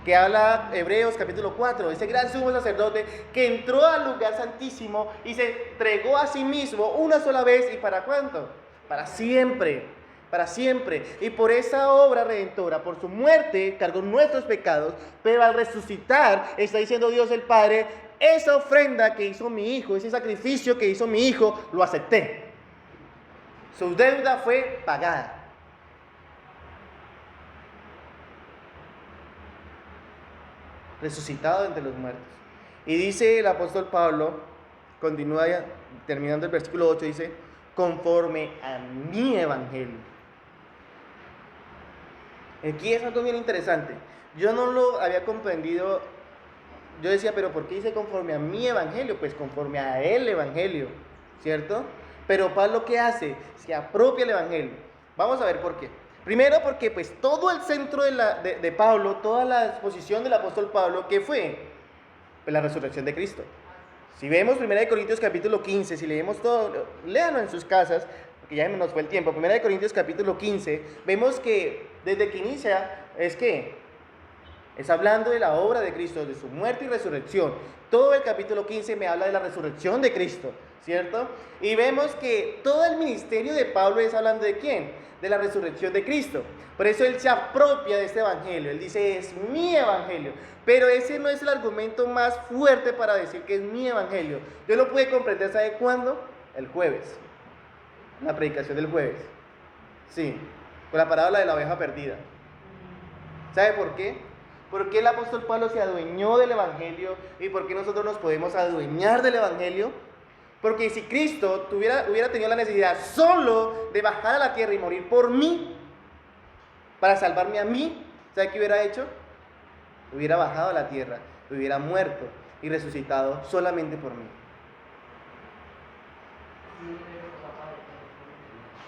que habla Hebreos capítulo 4, ese gran sumo sacerdote que entró al lugar santísimo y se entregó a sí mismo una sola vez. ¿Y para cuánto? Para siempre, para siempre. Y por esa obra redentora, por su muerte, cargó nuestros pecados, pero al resucitar, está diciendo Dios el Padre, esa ofrenda que hizo mi Hijo, ese sacrificio que hizo mi Hijo, lo acepté. Su deuda fue pagada. Resucitado entre los muertos. Y dice el apóstol Pablo, continúa ya, terminando el versículo 8, dice, conforme a mi evangelio. Aquí es algo bien interesante. Yo no lo había comprendido. Yo decía, pero ¿por qué dice conforme a mi evangelio? Pues conforme a el evangelio, ¿cierto? Pero Pablo, ¿qué hace? Se apropia el evangelio. Vamos a ver por qué. Primero porque pues todo el centro de Pablo, toda la exposición del apóstol Pablo, ¿qué fue? Pues la resurrección de Cristo. Si vemos 1 Corintios capítulo 15, si leemos todo, léanlo en sus casas, porque ya nos fue el tiempo. 1 Corintios capítulo 15, vemos que desde que inicia es hablando de la obra de Cristo, de su muerte y resurrección. Todo el capítulo 15 me habla de la resurrección de Cristo, ¿cierto? Y vemos que todo el ministerio de Pablo es hablando ¿de quién? De la resurrección de Cristo. Por eso él se apropia de este evangelio. Él dice, es mi evangelio. Pero ese no es el argumento más fuerte para decir que es mi evangelio. Yo lo pude comprender, ¿sabe cuándo? El jueves. La predicación del jueves. Sí, con la parábola de la oveja perdida. ¿Sabe por qué? ¿Por qué el apóstol Pablo se adueñó del evangelio? ¿Y por qué nosotros nos podemos adueñar del evangelio? Porque si Cristo hubiera tenido la necesidad solo de bajar a la tierra y morir por mí, para salvarme a mí, ¿sabe qué hubiera hecho? Hubiera bajado a la tierra, hubiera muerto y resucitado solamente por mí.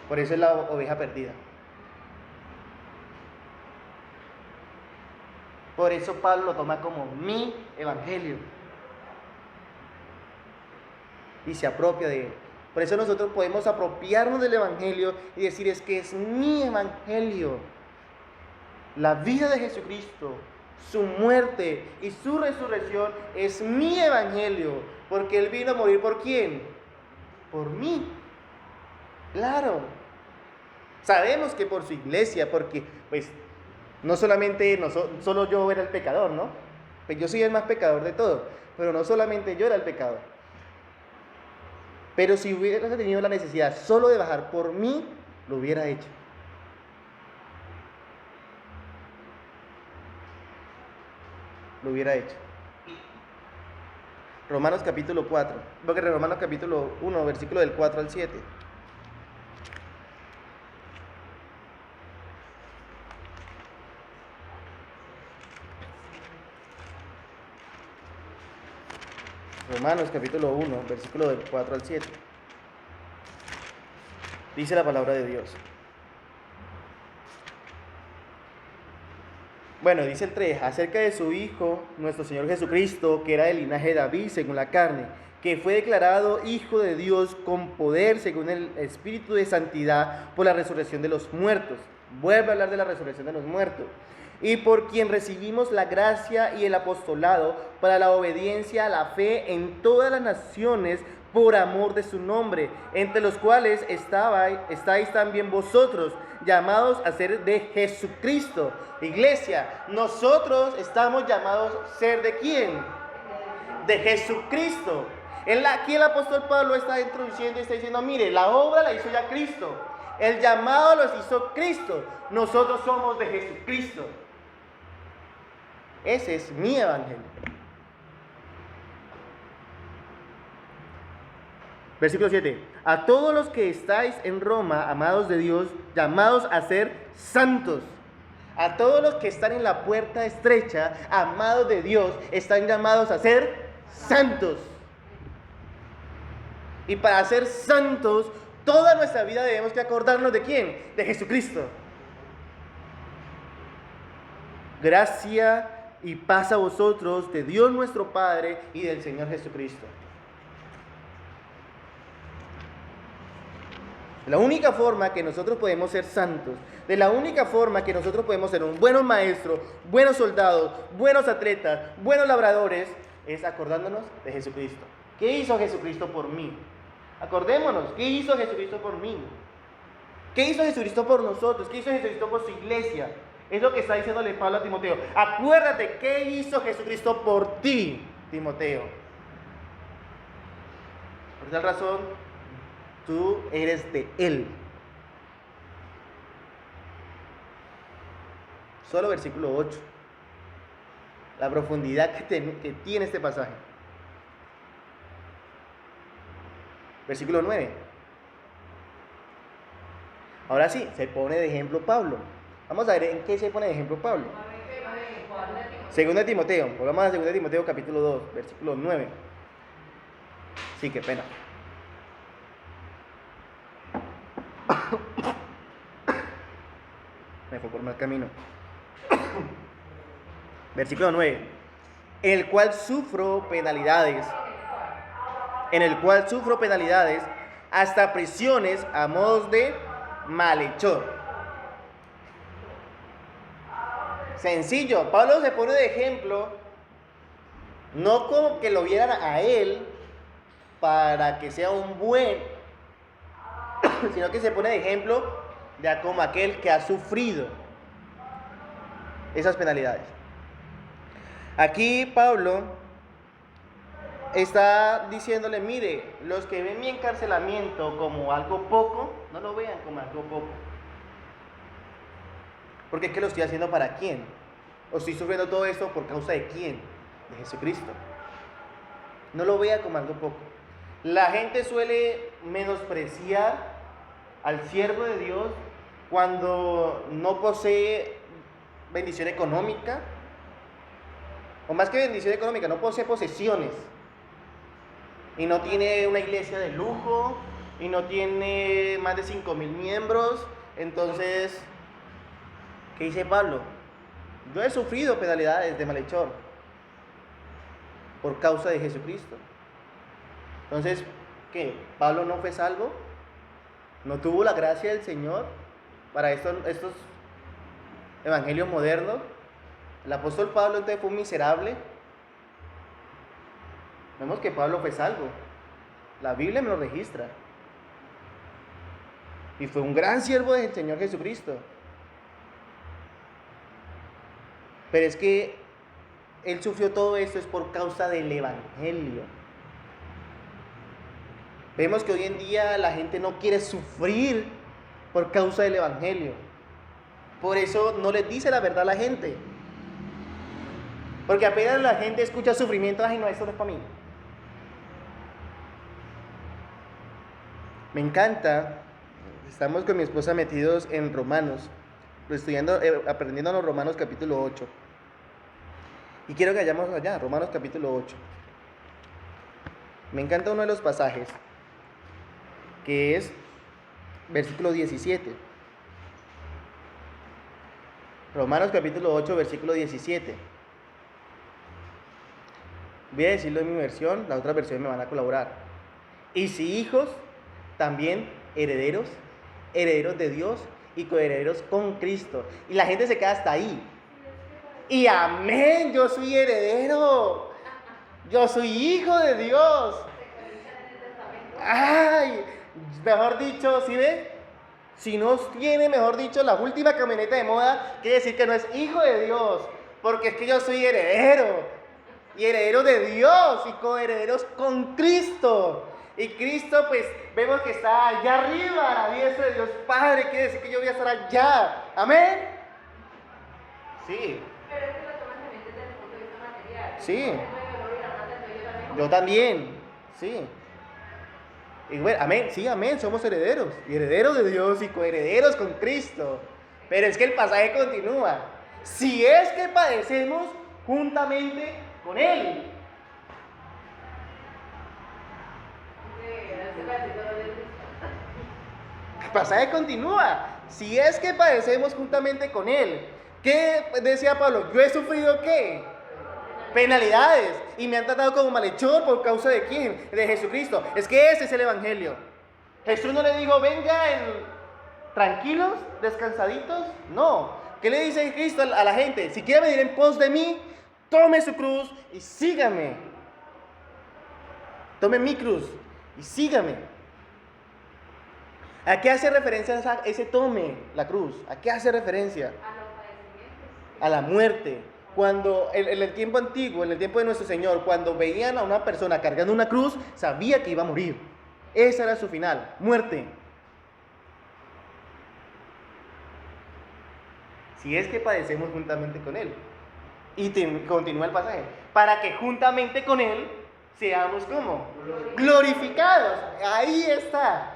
Por eso es la oveja perdida. Por eso Pablo lo toma como mi evangelio. Y se apropia de él. Por eso nosotros podemos apropiarnos del evangelio y decir, es que es mi evangelio. La vida de Jesucristo, su muerte y su resurrección es mi evangelio. Porque Él vino a morir ¿por quién? Por mí. Claro. Sabemos que por su iglesia, porque pues no solamente solo yo era el pecador, ¿no? Pues yo soy el más pecador de todos, pero no solamente yo era el pecador. Pero si hubiera tenido la necesidad solo de bajar por mí, lo hubiera hecho. Lo hubiera hecho. Romanos capítulo 4, porque Romanos capítulo 1, versículo del 4 al 7. Romanos capítulo 1, versículo del 4 al 7. Dice la palabra de Dios. Bueno, dice el 3, acerca de su Hijo, nuestro Señor Jesucristo, que era del linaje de David según la carne, que fue declarado Hijo de Dios con poder según el Espíritu de Santidad por la resurrección de los muertos. Vuelve a hablar de la resurrección de los muertos. Y por quien recibimos la gracia y el apostolado para la obediencia a la fe en todas las naciones por amor de su nombre, entre los cuales estáis también vosotros, llamados a ser de Jesucristo. Iglesia, nosotros estamos llamados a ser ¿de quién? De Jesucristo. Aquí el apóstol Pablo está introduciendo y está diciendo, mire, la obra la hizo ya Cristo. El llamado lo hizo Cristo. Nosotros somos de Jesucristo. Ese es mi evangelio. Versículo 7. A todos los que estáis en Roma, amados de Dios, llamados a ser santos. A todos los que están en la puerta estrecha, amados de Dios, están llamados a ser santos. Y para ser santos, toda nuestra vida debemos que acordarnos de ¿quién? De Jesucristo. Gracia y paz a vosotros, de Dios nuestro Padre y del Señor Jesucristo. La única forma que nosotros podemos ser santos, de la única forma que nosotros podemos ser un buenos maestros, buenos soldados, buenos atletas, buenos labradores, es acordándonos de Jesucristo. ¿Qué hizo Jesucristo por mí? Acordémonos, ¿qué hizo Jesucristo por mí? ¿Qué hizo Jesucristo por nosotros? ¿Qué hizo Jesucristo por su iglesia? Es lo que está diciéndole Pablo a Timoteo. Acuérdate, ¿qué hizo Jesucristo por ti, Timoteo? Por tal razón, tú eres de Él. Solo versículo 8. La profundidad que tiene este pasaje. Versículo 9. Ahora sí, se pone de ejemplo Pablo. Vamos a ver en qué se pone de ejemplo Pablo. Segunda de Timoteo. Volvamos a Segunda de Timoteo capítulo 2, versículo 9. Sí, qué pena. Me fue por mal camino. Versículo 9. En el cual sufro penalidades. En el cual sufro penalidades hasta prisiones a modos de malhechor. Sencillo. Pablo se pone de ejemplo, no como que lo vieran a él para que sea un buen, sino que se pone de ejemplo ya como aquel que ha sufrido esas penalidades. Aquí Pablo está diciéndole, mire, los que ven mi encarcelamiento como algo poco, no lo vean como algo poco. Porque es que lo estoy haciendo para quién. O estoy sufriendo todo esto por causa de quién. De Jesucristo. No lo vea como algo poco. La gente suele menospreciar al siervo de Dios cuando no posee bendición económica. O más que bendición económica, no posee posesiones. Y no tiene una iglesia de lujo. Y no tiene más de 5,000 miembros. Entonces, ¿qué dice Pablo? Yo he sufrido penalidades de malhechor por causa de Jesucristo. Entonces, ¿qué? ¿Pablo no fue salvo? ¿No tuvo la gracia del Señor para estos evangelios modernos? ¿El apóstol Pablo entonces fue un miserable? Vemos que Pablo fue salvo. La Biblia me lo registra. Y fue un gran siervo del Señor Jesucristo. Pero es que él sufrió todo esto es por causa del evangelio. Vemos que hoy en día la gente no quiere sufrir por causa del evangelio. Por eso no les dice la verdad a la gente. Porque apenas la gente escucha sufrimiento, ay no, esto no es para mí. Me encanta, estamos con mi esposa metidos en Romanos, estudiando, aprendiendo los Romanos capítulo 8. Y quiero que vayamos allá, Romanos capítulo 8. Me encanta uno de los pasajes, que es versículo 17. Romanos capítulo 8, versículo 17. Voy a decirlo en mi versión, la otra versión me van a colaborar. Y si hijos, también herederos, herederos de Dios y coherederos con Cristo. Y la gente se queda hasta ahí. Y amén, yo soy heredero. Yo soy hijo de Dios. Ay, mejor dicho, ¿sí ve? Si no tiene, mejor dicho, la última camioneta de moda, quiere decir que no es hijo de Dios. Porque es que yo soy heredero. Y heredero de Dios y coherederos con Cristo. Y Cristo, pues, vemos que está allá arriba, a la diestra de Dios Padre. Quiere decir que yo voy a estar allá. ¿Amén? Sí. Pero es que lo tomas también desde el punto de vista material. Sí. Yo también. Sí. Y bueno, amén, sí, amén, somos herederos. Y herederos de Dios y coherederos con Cristo. Pero es que el pasaje continúa. Si es que padecemos juntamente con Él. El pasaje continúa. Si es que padecemos juntamente con Él. ¿Qué decía Pablo? Yo he sufrido ¿qué? Penalidades. Y me han tratado como malhechor por causa de ¿quién? De Jesucristo. Es que ese es el evangelio. Jesús no le dijo, tranquilos, descansaditos. No. ¿Qué le dice Cristo a la gente? Si quiere venir en pos de mí, tome su cruz y sígame. Tome mi cruz y sígame. ¿A qué hace referencia ese tome la cruz? ¿A qué hace referencia? A la muerte. Cuando en el tiempo antiguo, en el tiempo de nuestro Señor, cuando veían a una persona cargando una cruz, sabía que iba a morir. Esa era su final, muerte. Si es que padecemos juntamente con Él. Y continúa el pasaje. Para que juntamente con Él seamos como glorificados. Ahí está.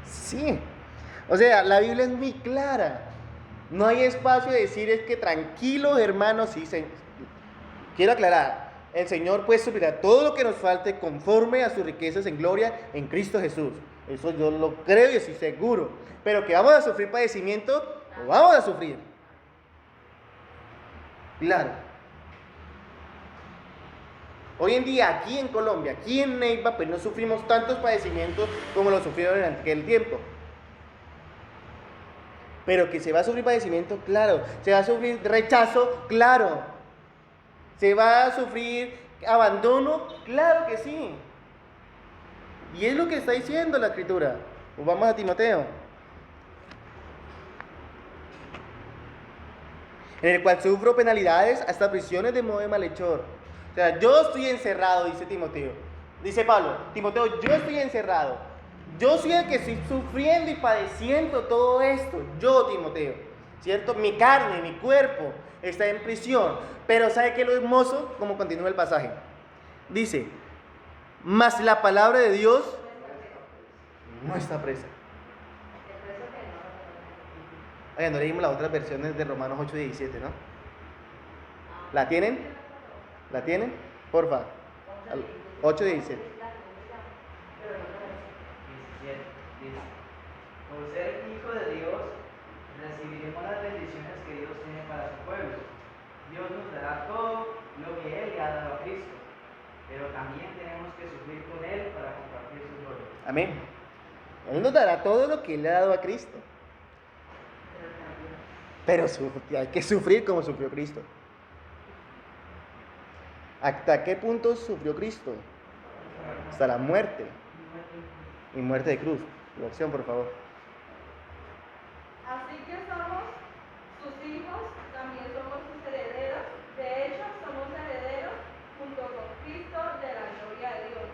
Sí. O sea, la Biblia es muy clara. No hay espacio de decir es que tranquilos hermanos, sí, quiero aclarar, el Señor pues suplirá todo lo que nos falte conforme a sus riquezas en gloria en Cristo Jesús. Eso yo lo creo y estoy seguro. Pero que vamos a sufrir padecimiento, lo vamos a sufrir. Claro. Hoy en día aquí en Colombia, aquí en Neiva, pues no sufrimos tantos padecimientos como lo sufrieron en aquel tiempo. Pero que se va a sufrir padecimiento, claro. Se va a sufrir rechazo, claro. Se va a sufrir abandono, claro que sí. Y es lo que está diciendo la Escritura. Pues vamos a Timoteo. En el cual sufro penalidades hasta prisiones de modo de malhechor. O sea, yo estoy encerrado, dice Timoteo. Dice Pablo, Timoteo, yo estoy encerrado. Yo soy el que estoy sufriendo y padeciendo todo esto. Yo, Timoteo, ¿cierto? Mi carne, mi cuerpo está en prisión. Pero ¿sabe qué es lo hermoso? Como continúa el pasaje. Dice, mas la palabra de Dios no está presa. Oye, no leímos las otras versiones de Romanos 8:17, ¿no? ¿La tienen? ¿La tienen? Porfa. 8:17. Dice, por ser hijo de Dios, recibiremos las bendiciones que Dios tiene para su pueblo. Dios nos dará todo lo que Él le ha dado a Cristo, pero también tenemos que sufrir con Él para compartir su gloria. Amén. Él nos dará todo lo que Él le ha dado a Cristo. Pero hay que sufrir como sufrió Cristo. ¿Hasta qué punto sufrió Cristo? Hasta la muerte. Y muerte de cruz. Producción, por favor. Así que somos sus hijos, también somos sus herederos. De hecho, somos herederos junto con Cristo de la gloria de Dios.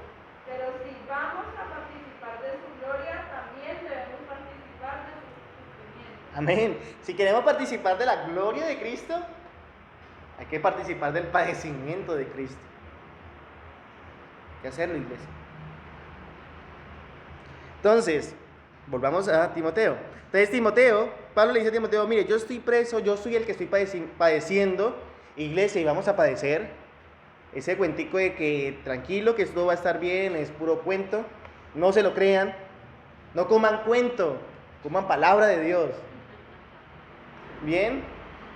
Pero si vamos a participar de su gloria, también debemos participar de sus sufrimientos. Amén. Si queremos participar de la gloria de Cristo, hay que participar del padecimiento de Cristo. Hay que hacerlo, iglesia. Entonces, volvamos a Timoteo. Entonces, Timoteo, Pablo le dice a Timoteo, mire, yo estoy preso, yo soy el que estoy padeciendo, iglesia, y vamos a padecer. Ese cuentico de que tranquilo, que esto va a estar bien, es puro cuento. No se lo crean. No coman cuento, coman palabra de Dios. Bien.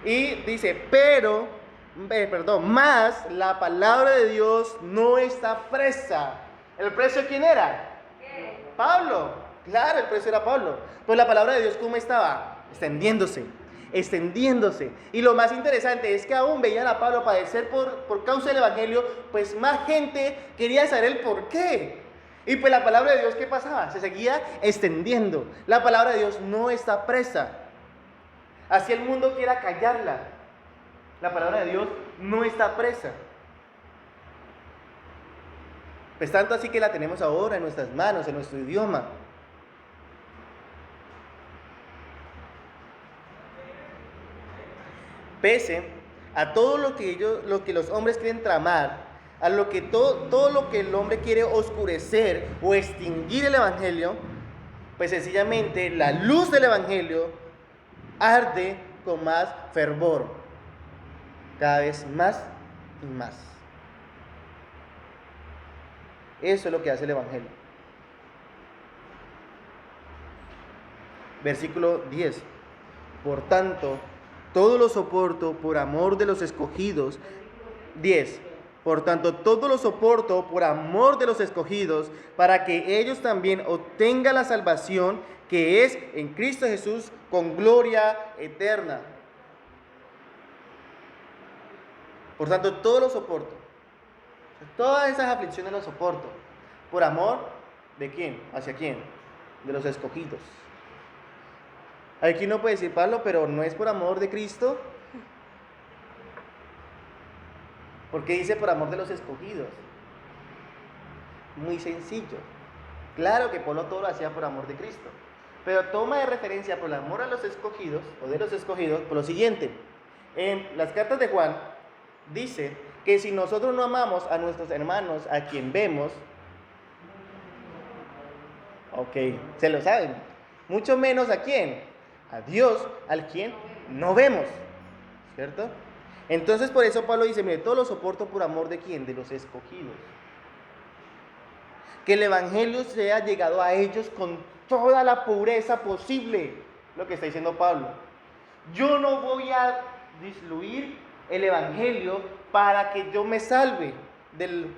Y dice, más la palabra de Dios no está presa. ¿El preso quién era? ¿Qué? Pablo. Claro, el preso era Pablo. Pues la palabra de Dios, ¿cómo estaba? Extendiéndose. Y lo más interesante es que aún veían a Pablo padecer por causa del evangelio, pues más gente quería saber el por qué. Y pues la palabra de Dios, ¿qué pasaba? Se seguía extendiendo. La palabra de Dios no está presa. Así el mundo quiera callarla. La palabra de Dios no está presa. Pues tanto así que la tenemos ahora en nuestras manos, en nuestro idioma. Pese a todo lo que los hombres quieren tramar, a lo que todo lo que el hombre quiere oscurecer o extinguir el evangelio, pues sencillamente la luz del evangelio arde con más fervor, cada vez más y más. Eso es lo que hace el evangelio. Versículo 10. Por tanto, todo lo soporto por amor de los escogidos. 10. Por tanto, todo lo soporto por amor de los escogidos, para que ellos también obtengan la salvación que es en Cristo Jesús con gloria eterna. Por tanto, todo lo soporto. Todas esas aflicciones las soporto. ¿Por amor de quién? ¿Hacia quién? De los escogidos. Aquí no puede decir Pablo, pero no es por amor de Cristo. ¿Por qué dice por amor de los escogidos? Muy sencillo. Claro que Pablo todo lo hacía por amor de Cristo, pero toma de referencia por el amor a los escogidos, o de los escogidos, por lo siguiente. En las cartas de Juan dice que si nosotros no amamos a nuestros hermanos, a quien vemos, ok, se lo saben, mucho menos a quién, a Dios, al quien no vemos, ¿cierto? Entonces por eso Pablo dice, mire, todo lo soporto por amor de quién, de los escogidos. Que el evangelio sea llegado a ellos con toda la pureza posible, lo que está diciendo Pablo. Yo no voy a diluir el evangelio para que yo me salve del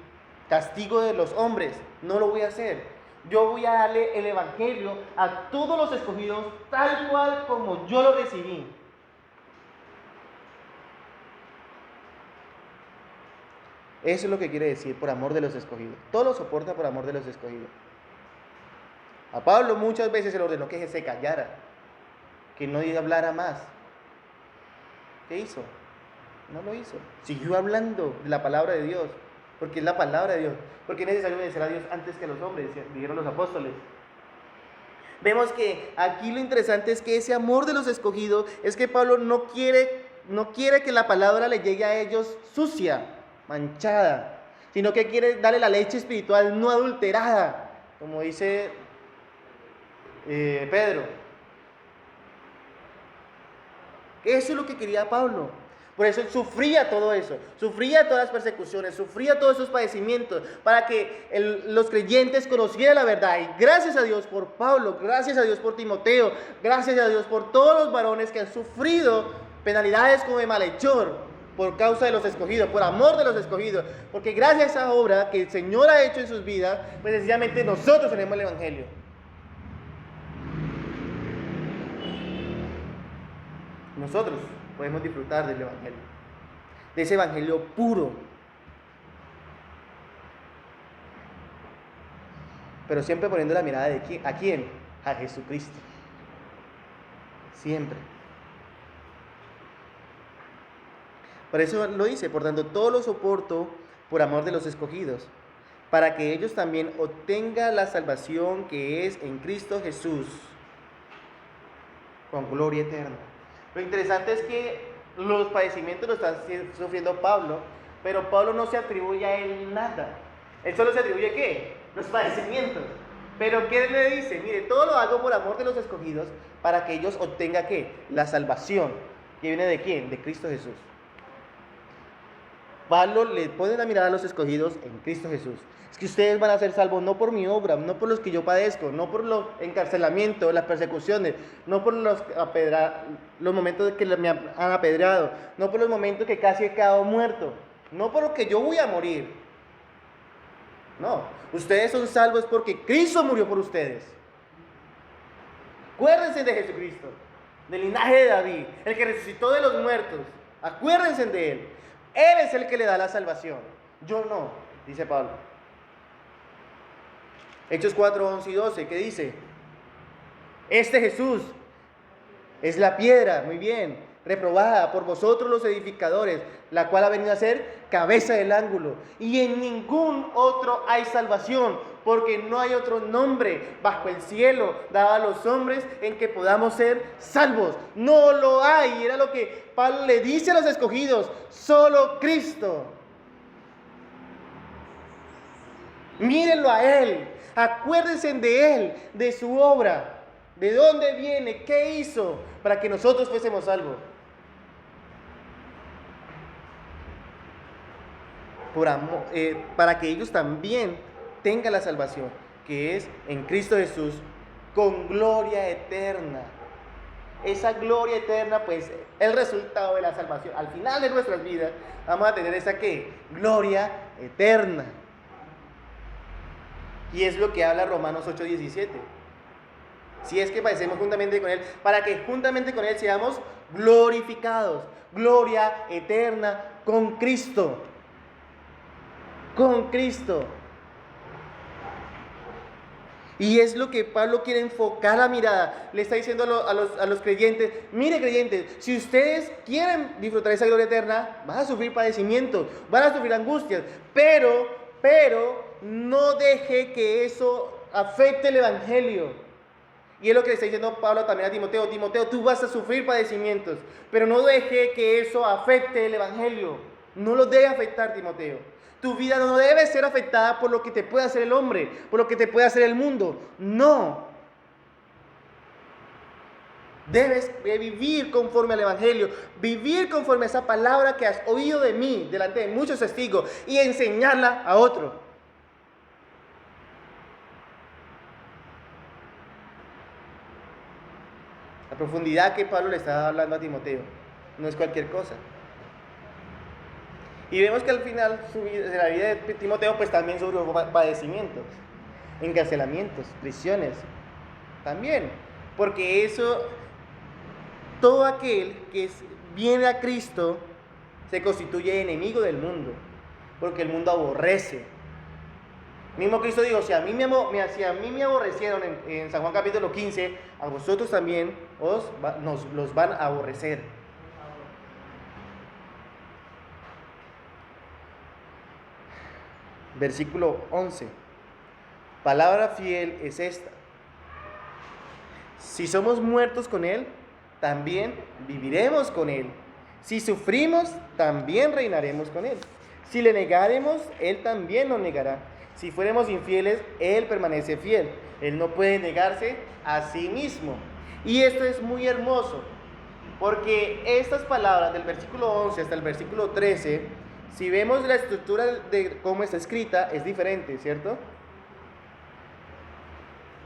castigo de los hombres, no lo voy a hacer. Yo voy a darle el evangelio a todos los escogidos tal cual como yo lo recibí. Eso es lo que quiere decir por amor de los escogidos. Todo lo soporta por amor de los escogidos. A Pablo muchas veces se le ordenó que se callara, que no hablara más. ¿Qué hizo? No lo hizo. Siguió hablando de la palabra de Dios, porque es la palabra de Dios. Porque es necesario obedecer a Dios antes que a los hombres, dijeron los apóstoles. Vemos que aquí lo interesante es que ese amor de los escogidos es que Pablo no quiere que la palabra le llegue a ellos sucia, manchada, sino que quiere darle la leche espiritual no adulterada, como dice Pedro. Eso es lo que quería Pablo. Por eso él sufría todo eso, sufría todas las persecuciones, sufría todos esos padecimientos, para que los creyentes conocieran la verdad. Y gracias a Dios por Pablo, gracias a Dios por Timoteo, gracias a Dios por todos los varones que han sufrido penalidades como de malhechor, por causa de los escogidos, por amor de los escogidos, porque gracias a esa obra que el Señor ha hecho en sus vidas, pues sencillamente nosotros tenemos el evangelio. Nosotros podemos disfrutar del evangelio, de ese evangelio puro, pero siempre poniendo la mirada de quién, ¿a quién? A Jesucristo, siempre. Por eso lo dice, por tanto, todo lo soporto por amor de los escogidos, para que ellos también obtengan la salvación que es en Cristo Jesús, con gloria eterna. Lo interesante es que los padecimientos lo está sufriendo Pablo, pero Pablo no se atribuye a él nada. Él solo se atribuye ¿qué? Los padecimientos. Pero ¿qué le dice? Mire, todo lo hago por amor de los escogidos, para que ellos obtengan ¿qué? La salvación, que viene ¿de quién? De Cristo Jesús. Pablo le pone la mirada a los escogidos en Cristo Jesús. Es que ustedes van a ser salvos no por mi obra, no por los que yo padezco, no por los encarcelamientos, las persecuciones, no por los momentos que me han apedreado, no por los momentos que casi he quedado muerto, no por lo que yo voy a morir. No, ustedes son salvos porque Cristo murió por ustedes. Acuérdense de Jesucristo, del linaje de David, el que resucitó de los muertos. Acuérdense de Él. Él es el que le da la salvación. Yo no, dice Pablo. Hechos 4, 11 y 12, ¿qué dice? Este Jesús es la piedra, muy bien, reprobada por vosotros los edificadores, la cual ha venido a ser cabeza del ángulo. Y en ningún otro hay salvación, porque no hay otro nombre bajo el cielo dado a los hombres en que podamos ser salvos. No lo hay. Era lo que Pablo le dice a los escogidos: solo Cristo. Mírenlo a Él, acuérdense de Él, de su obra, de dónde viene, qué hizo para que nosotros fuésemos salvos. Por amor, para que ellos también tengan la salvación, que es en Cristo Jesús, con gloria eterna. Esa gloria eterna, pues, el resultado de la salvación. Al final de nuestras vidas, vamos a tener esa, ¿qué? Gloria eterna. Y es lo que habla Romanos 8:17. Si es que padecemos juntamente con Él, para que juntamente con Él seamos glorificados. Gloria eterna con Cristo. Con Cristo. Y es lo que Pablo quiere enfocar la mirada. Le está diciendo a los creyentes: mire, creyentes, si ustedes quieren disfrutar esa gloria eterna, van a sufrir padecimientos, van a sufrir angustias, pero no deje que eso afecte el evangelio. Y es lo que le está diciendo Pablo también a Timoteo: Timoteo, tú vas a sufrir padecimientos, pero no deje que eso afecte el evangelio. No lo debe afectar, Timoteo. Tu vida no debe ser afectada por lo que te puede hacer el hombre, por lo que te puede hacer el mundo. No. Debes de vivir conforme al evangelio, vivir conforme a esa palabra que has oído de mí delante de muchos testigos y enseñarla a otro. La profundidad que Pablo le está hablando a Timoteo no es cualquier cosa. Y vemos que al final de la vida de Timoteo, pues también sufrió padecimientos, encarcelamientos, prisiones, también. Porque eso, todo aquel que viene a Cristo se constituye enemigo del mundo, porque el mundo aborrece. Mismo Cristo dijo: si a mí me aborrecieron en San Juan capítulo 15, a vosotros también los van a aborrecer. Versículo 11. Palabra fiel es esta: si somos muertos con Él, también viviremos con Él. Si sufrimos, también reinaremos con Él. Si le negaremos, Él también nos negará. Si fuéramos infieles, Él permanece fiel. Él no puede negarse a sí mismo. Y esto es muy hermoso, porque estas palabras del versículo 11 hasta el versículo 13, si vemos la estructura de cómo está escrita, es diferente, ¿cierto?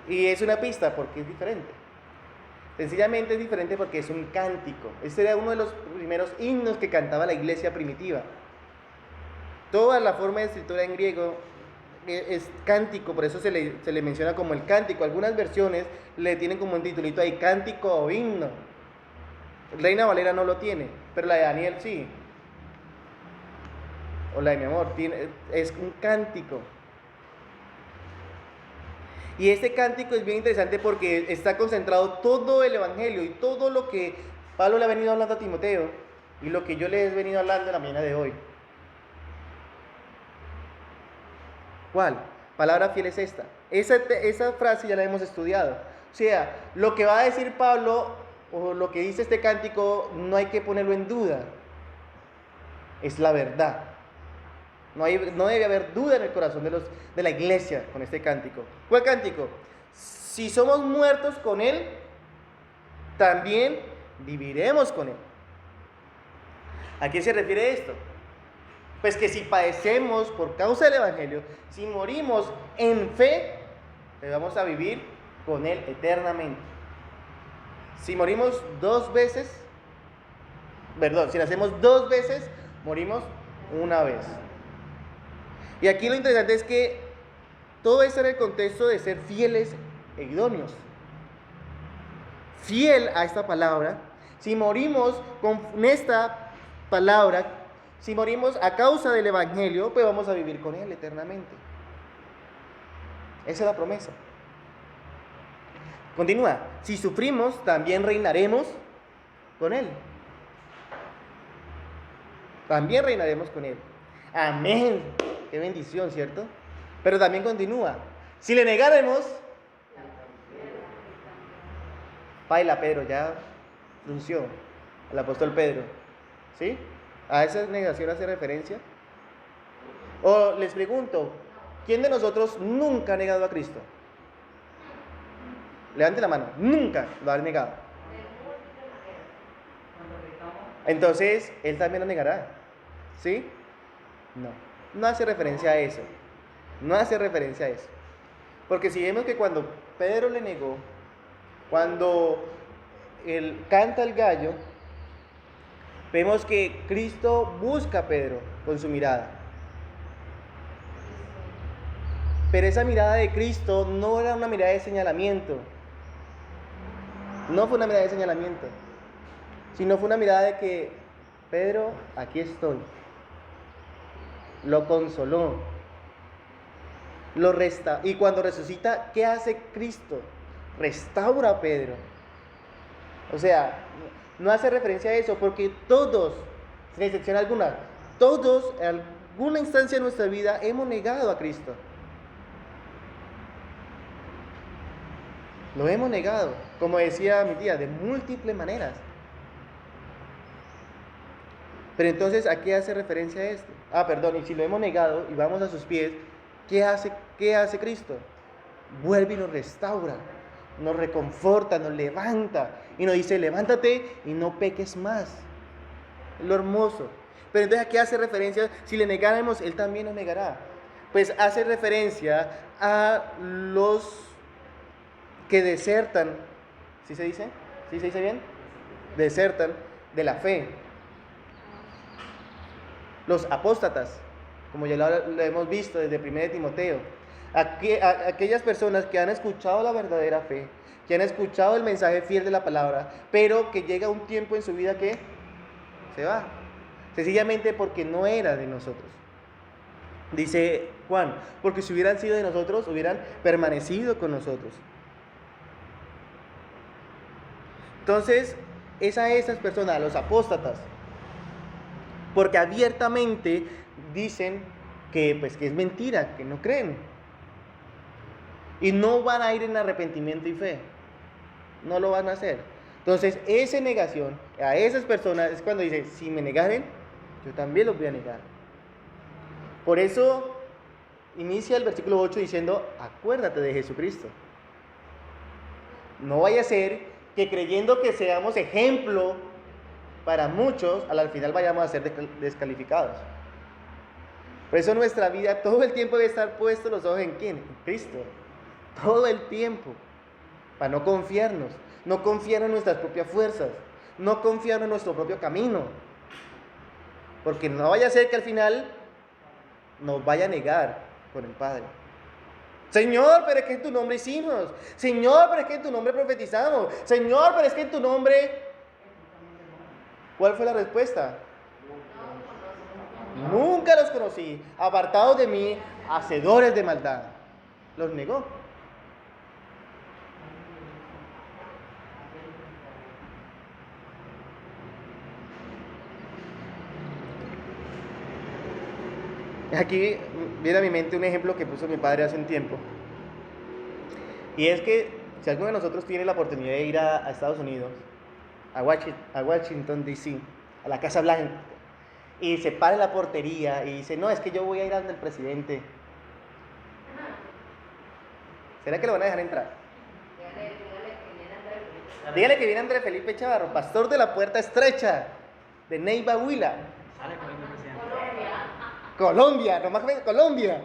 Y es una pista porque es diferente. Sencillamente es diferente porque es un cántico. Este era uno de los primeros himnos que cantaba la iglesia primitiva. Toda la forma de escritura en griego es cántico, por eso se le menciona como el cántico. Algunas versiones le tienen como un titulito ahí: cántico o himno. Reina Valera no lo tiene, pero la de Daniel sí. O la de mi amor, es un cántico. Y este cántico es bien interesante porque está concentrado todo el evangelio y todo lo que Pablo le ha venido hablando a Timoteo y lo que yo le he venido hablando en la mañana de hoy. ¿Cuál? Palabra fiel es esta. Esa frase ya la hemos estudiado. O sea, lo que va a decir Pablo o lo que dice este cántico no hay que ponerlo en duda. Es la verdad. No debe haber duda en el corazón de la iglesia con este cántico. ¿Cuál cántico? Si somos muertos con Él, también viviremos con Él. ¿A qué se refiere esto? Pues que si padecemos por causa del evangelio, si morimos en fe, vamos a vivir con Él eternamente. Si morimos si nacemos 2 veces, morimos una vez. Y aquí lo interesante es que todo eso era el contexto de ser fieles e idóneos. Fiel a esta palabra. Si morimos con esta palabra, si morimos a causa del evangelio, pues vamos a vivir con Él eternamente. Esa es la promesa. Continúa: si sufrimos, también reinaremos con Él. También reinaremos con Él. Amén. Qué bendición, ¿cierto? Pero también continúa: Si le negáramos, paila Pedro, ya frunció el apóstol Pedro. ¿Sí? ¿A esa negación hace referencia? O les pregunto, ¿quién de nosotros nunca ha negado a Cristo? Levante la mano, nunca lo ha negado. Entonces, Él también lo negará. ¿Sí? No hace referencia a eso. No hace referencia a eso. Porque si vemos que cuando Pedro le negó, cuando él canta el gallo, vemos que Cristo busca a Pedro con su mirada. Pero esa mirada de Cristo no era una mirada de señalamiento. No fue una mirada de señalamiento, sino fue una mirada de que, Pedro, aquí estoy. Lo consoló. Y cuando resucita, ¿qué hace Cristo? Restaura a Pedro. O sea, no hace referencia a eso, porque todos, sin excepción alguna, todos en alguna instancia de nuestra vida hemos negado a Cristo. Lo hemos negado, como decía mi tía, de múltiples maneras. Pero entonces, ¿a qué hace referencia esto? Y si lo hemos negado y vamos a sus pies, ¿qué hace Cristo? Vuelve y nos restaura, nos reconforta, nos levanta y nos dice, levántate y no peques más. Es lo hermoso. Pero entonces, ¿a qué hace referencia? Si le negáramos, Él también nos negará. Pues hace referencia a los que desertan, ¿sí se dice? ¿Sí se dice bien? Desertan de la fe. Los apóstatas, como ya lo hemos visto desde 1 Timoteo, aquellas personas que han escuchado la verdadera fe, que han escuchado el mensaje fiel de la palabra, pero que llega un tiempo en su vida que se va, sencillamente porque no era de nosotros. Dice Juan, porque si hubieran sido de nosotros, hubieran permanecido con nosotros. Entonces, es a esas personas, a los apóstatas, porque abiertamente dicen que es mentira, que no creen. Y no van a ir en arrepentimiento y fe. No lo van a hacer. Entonces, esa negación a esas personas es cuando dice, si me negaren, yo también los voy a negar. Por eso inicia el versículo 8 diciendo, acuérdate de Jesucristo. No vaya a ser que creyendo que seamos ejemplo para muchos, al final vayamos a ser descalificados. Por eso nuestra vida todo el tiempo debe estar puestos los ojos ¿en quién? En Cristo. Todo el tiempo. Para no confiarnos. No confiar en nuestras propias fuerzas. No confiar en nuestro propio camino. Porque no vaya a ser que al final nos vaya a negar con el Padre. Señor, pero es que en tu nombre hicimos. Señor, pero es que en tu nombre profetizamos. Señor, pero es que en tu nombre... ¿Cuál fue la respuesta? Nunca los conocí. Apartados de mí, hacedores de maldad. Los negó. Aquí viene a mi mente un ejemplo que puso mi padre hace un tiempo. Y es que si alguno de nosotros tiene la oportunidad de ir a Estados Unidos, a Washington, D.C., a la Casa Blanca, y se para en la portería y dice, no, es que yo voy a ir ante el presidente. ¿Será que lo van a dejar entrar? Dígale que viene Andrés Felipe Chavarro, pastor de la Puerta Estrecha, de Neiva, Huila. Colombia, nomás Colombia.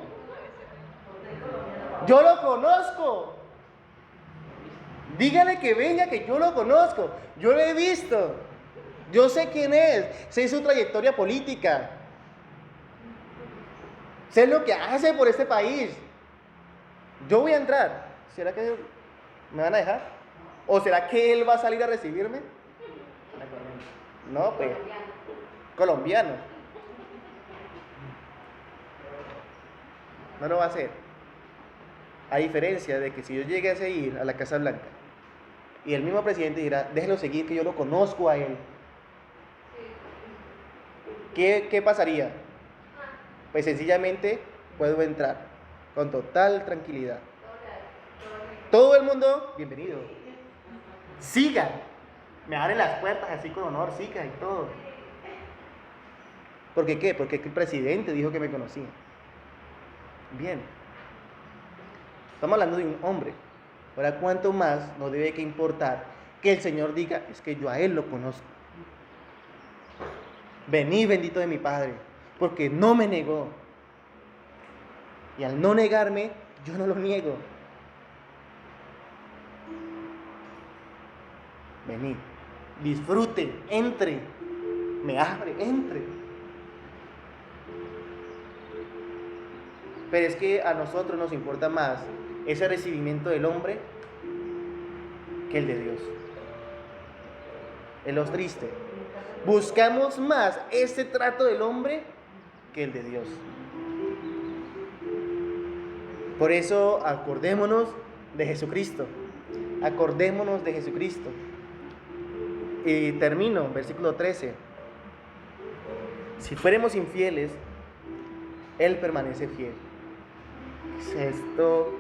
Yo lo conozco. Dígale que venga, que yo lo conozco. Yo lo he visto. Yo sé quién es. Sé su trayectoria política. Sé lo que hace por este país. Yo voy a entrar. ¿Será que me van a dejar? ¿O será que él va a salir a recibirme? No, pues. Colombiano. No lo va a hacer. A diferencia de que si yo llegase a ir a la Casa Blanca y el mismo presidente dirá, déjelo seguir, que yo lo conozco a él. ¿Qué pasaría? Pues sencillamente puedo entrar con total tranquilidad. todo el mundo, bienvenido. Siga. Me abren las puertas así con honor, siga y todo. ¿Por qué qué? Porque el presidente dijo que me conocía. Bien. Estamos hablando de un hombre. Ahora, ¿cuánto más nos debe que importar que el Señor diga, es que yo a Él lo conozco? Vení, bendito de mi Padre, porque no me negó. Y al no negarme, yo no lo niego. Vení, disfruten, entre, me abre, entre. Pero es que a nosotros nos importa más ese recibimiento del hombre que el de Dios. Es lo triste. Buscamos más ese trato del hombre que el de Dios. Por eso acordémonos de Jesucristo. Acordémonos de Jesucristo. Y termino, versículo 13. Si fuéramos infieles, Él permanece fiel. Esto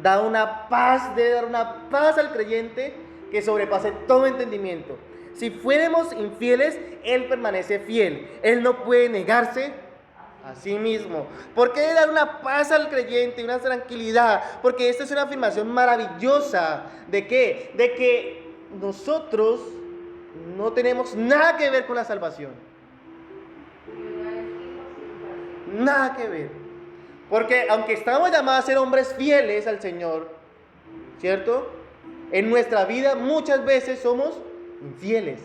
da una paz, debe dar una paz al creyente que sobrepase todo entendimiento. Si fuéramos infieles, Él permanece fiel. Él no puede negarse a sí mismo. ¿Por qué dar una paz al creyente, una tranquilidad? Porque esta es una afirmación maravillosa. ¿De qué? De que nosotros no tenemos nada que ver con la salvación. Nada que ver. Porque aunque estamos llamados a ser hombres fieles al Señor, ¿cierto? En nuestra vida muchas veces somos infieles.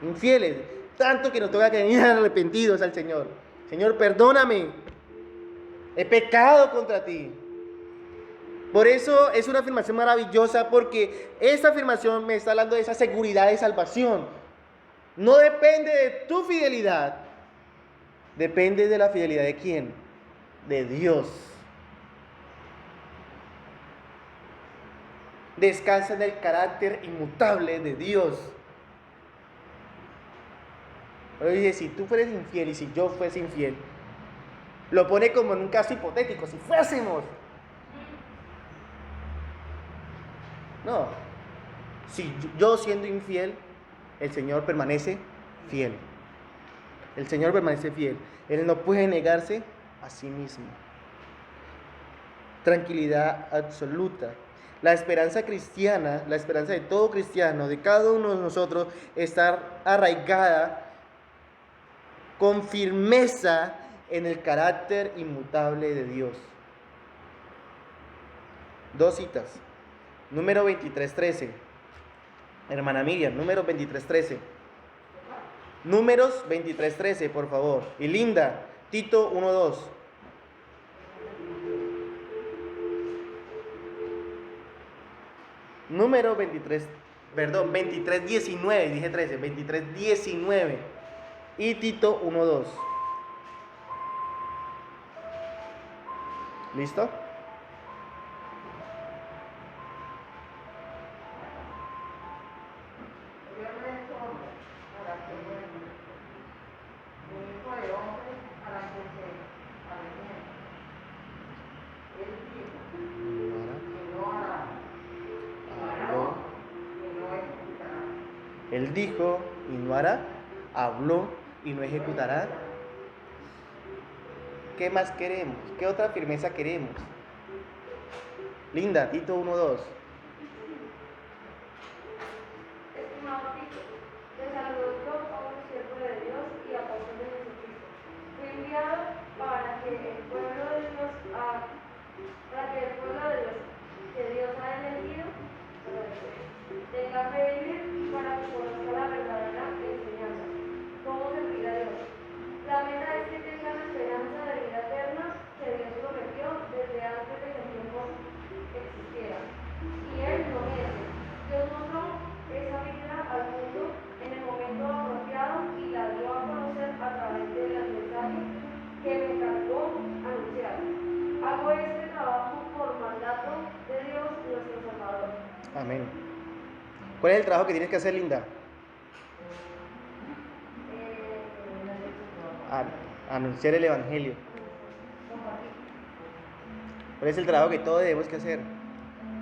Infieles. Tanto que nos toca que venir arrepentidos al Señor. Señor, perdóname. He pecado contra ti. Por eso es una afirmación maravillosa, porque esta afirmación me está hablando de esa seguridad de salvación. No depende de tu fidelidad. Depende de la fidelidad de ¿quién? De Dios. Descansa en el carácter inmutable de Dios. Pero dice, si tú fueres infiel y si yo fuese infiel, lo pone como en un caso hipotético, si fuésemos. No, si yo siendo infiel, el Señor permanece fiel. El Señor permanece fiel. Él no puede negarse a sí mismo. Tranquilidad absoluta. La esperanza cristiana, la esperanza de todo cristiano, de cada uno de nosotros, está arraigada con firmeza en el carácter inmutable de Dios. Dos citas. Número 23:13. Hermana Miriam, número 23:13. Números 23:13, por favor. Y Linda, Tito 1:2. Número 23:19, dije 13, 23:19. Y Tito 1:2. ¿Listo? Él dijo y no hará, habló y no ejecutará. ¿Qué más queremos? ¿Qué otra firmeza queremos? Linda, Tito 1:2. Estimado Tito, te saludo yo como siervo de Dios y apóstol de Jesucristo. Fui enviado para que el pueblo de Dios, que Dios ha elegido, tenga fe en él para que conozca la verdadera enseñanza, cómo servir a Dios. La meta es que tengan la esperanza de vida eterna que Dios prometió desde antes de que el tiempo existiera. Y Él no miente. Dios mostró esa vida al mundo en el momento apropiado y la dio a conocer a través del mensaje que me encargó anunciar. Hago este trabajo por mandato de Dios nuestro Salvador. Amén. ¿Cuál es el trabajo que tienes que hacer, Linda? Anunciar el Evangelio. ¿Cuál es el trabajo que todos debemos que hacer?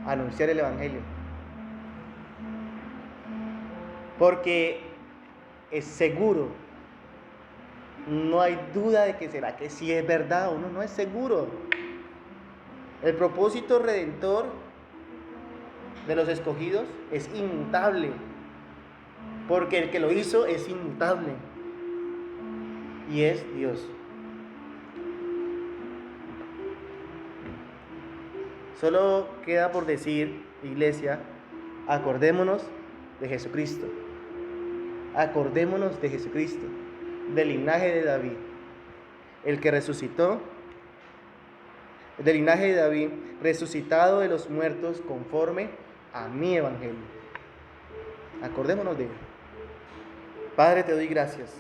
Anunciar el Evangelio. Porque es seguro, no hay duda de que será que sí es verdad o no, no es seguro. El propósito redentor de los escogidos es inmutable, porque el que lo hizo es inmutable y es Dios. Solo queda por decir, iglesia, acordémonos de Jesucristo. Acordémonos de Jesucristo, del linaje de David, el que resucitó, del linaje de David, resucitado de los muertos conforme a mi evangelio. Acordémonos de él. Padre, te doy gracias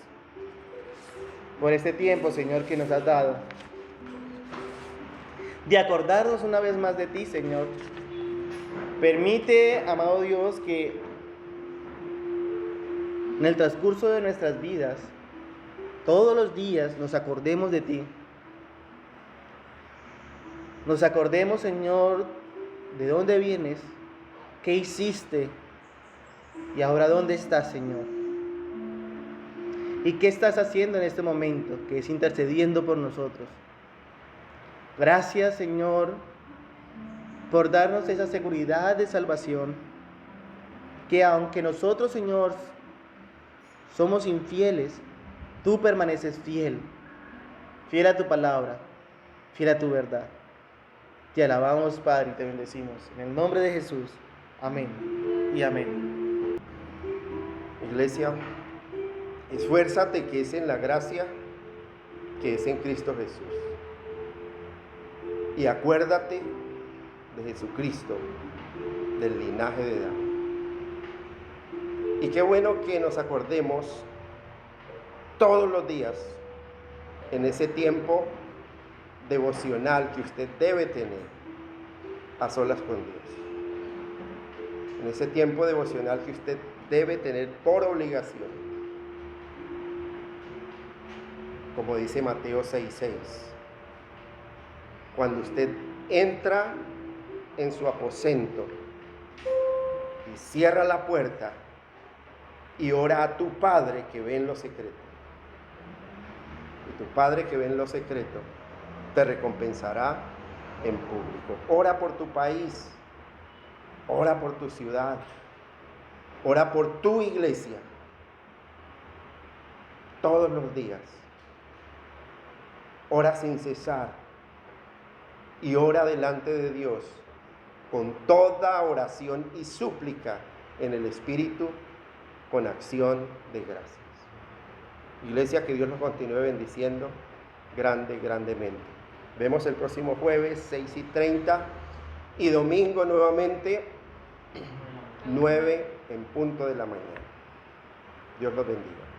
por este tiempo, Señor, que nos has dado, de acordarnos una vez más de ti, Señor. Permite, amado Dios, que en el transcurso de nuestras vidas, todos los días nos acordemos de ti. Nos acordemos, Señor, de dónde vienes, qué hiciste y ahora dónde estás, Señor. Y qué estás haciendo en este momento, que es intercediendo por nosotros. Gracias, Señor, por darnos esa seguridad de salvación, que aunque nosotros, Señor, somos infieles, tú permaneces fiel, fiel a tu palabra, fiel a tu verdad. Te alabamos, Padre, y te bendecimos. En el nombre de Jesús. Amén y amén. Iglesia, esfuérzate que es en la gracia que es en Cristo Jesús. Y acuérdate de Jesucristo, del linaje de David. Y qué bueno que nos acordemos todos los días en ese tiempo devocional que usted debe tener a solas con Dios. En ese tiempo devocional que usted debe tener por obligación. Como dice Mateo 6:6. Cuando usted entra en su aposento y cierra la puerta y ora a tu Padre que ve en lo secreto. Y tu Padre que ve en lo secreto te recompensará en público. Ora por tu país, ora por tu ciudad, ora por tu iglesia, todos los días. Ora sin cesar y ora delante de Dios con toda oración y súplica en el Espíritu, con acción de gracias. Iglesia, que Dios nos continúe bendiciendo grandemente. Vemos el próximo jueves 6:30 y domingo nuevamente 9 en punto de la mañana. Dios los bendiga.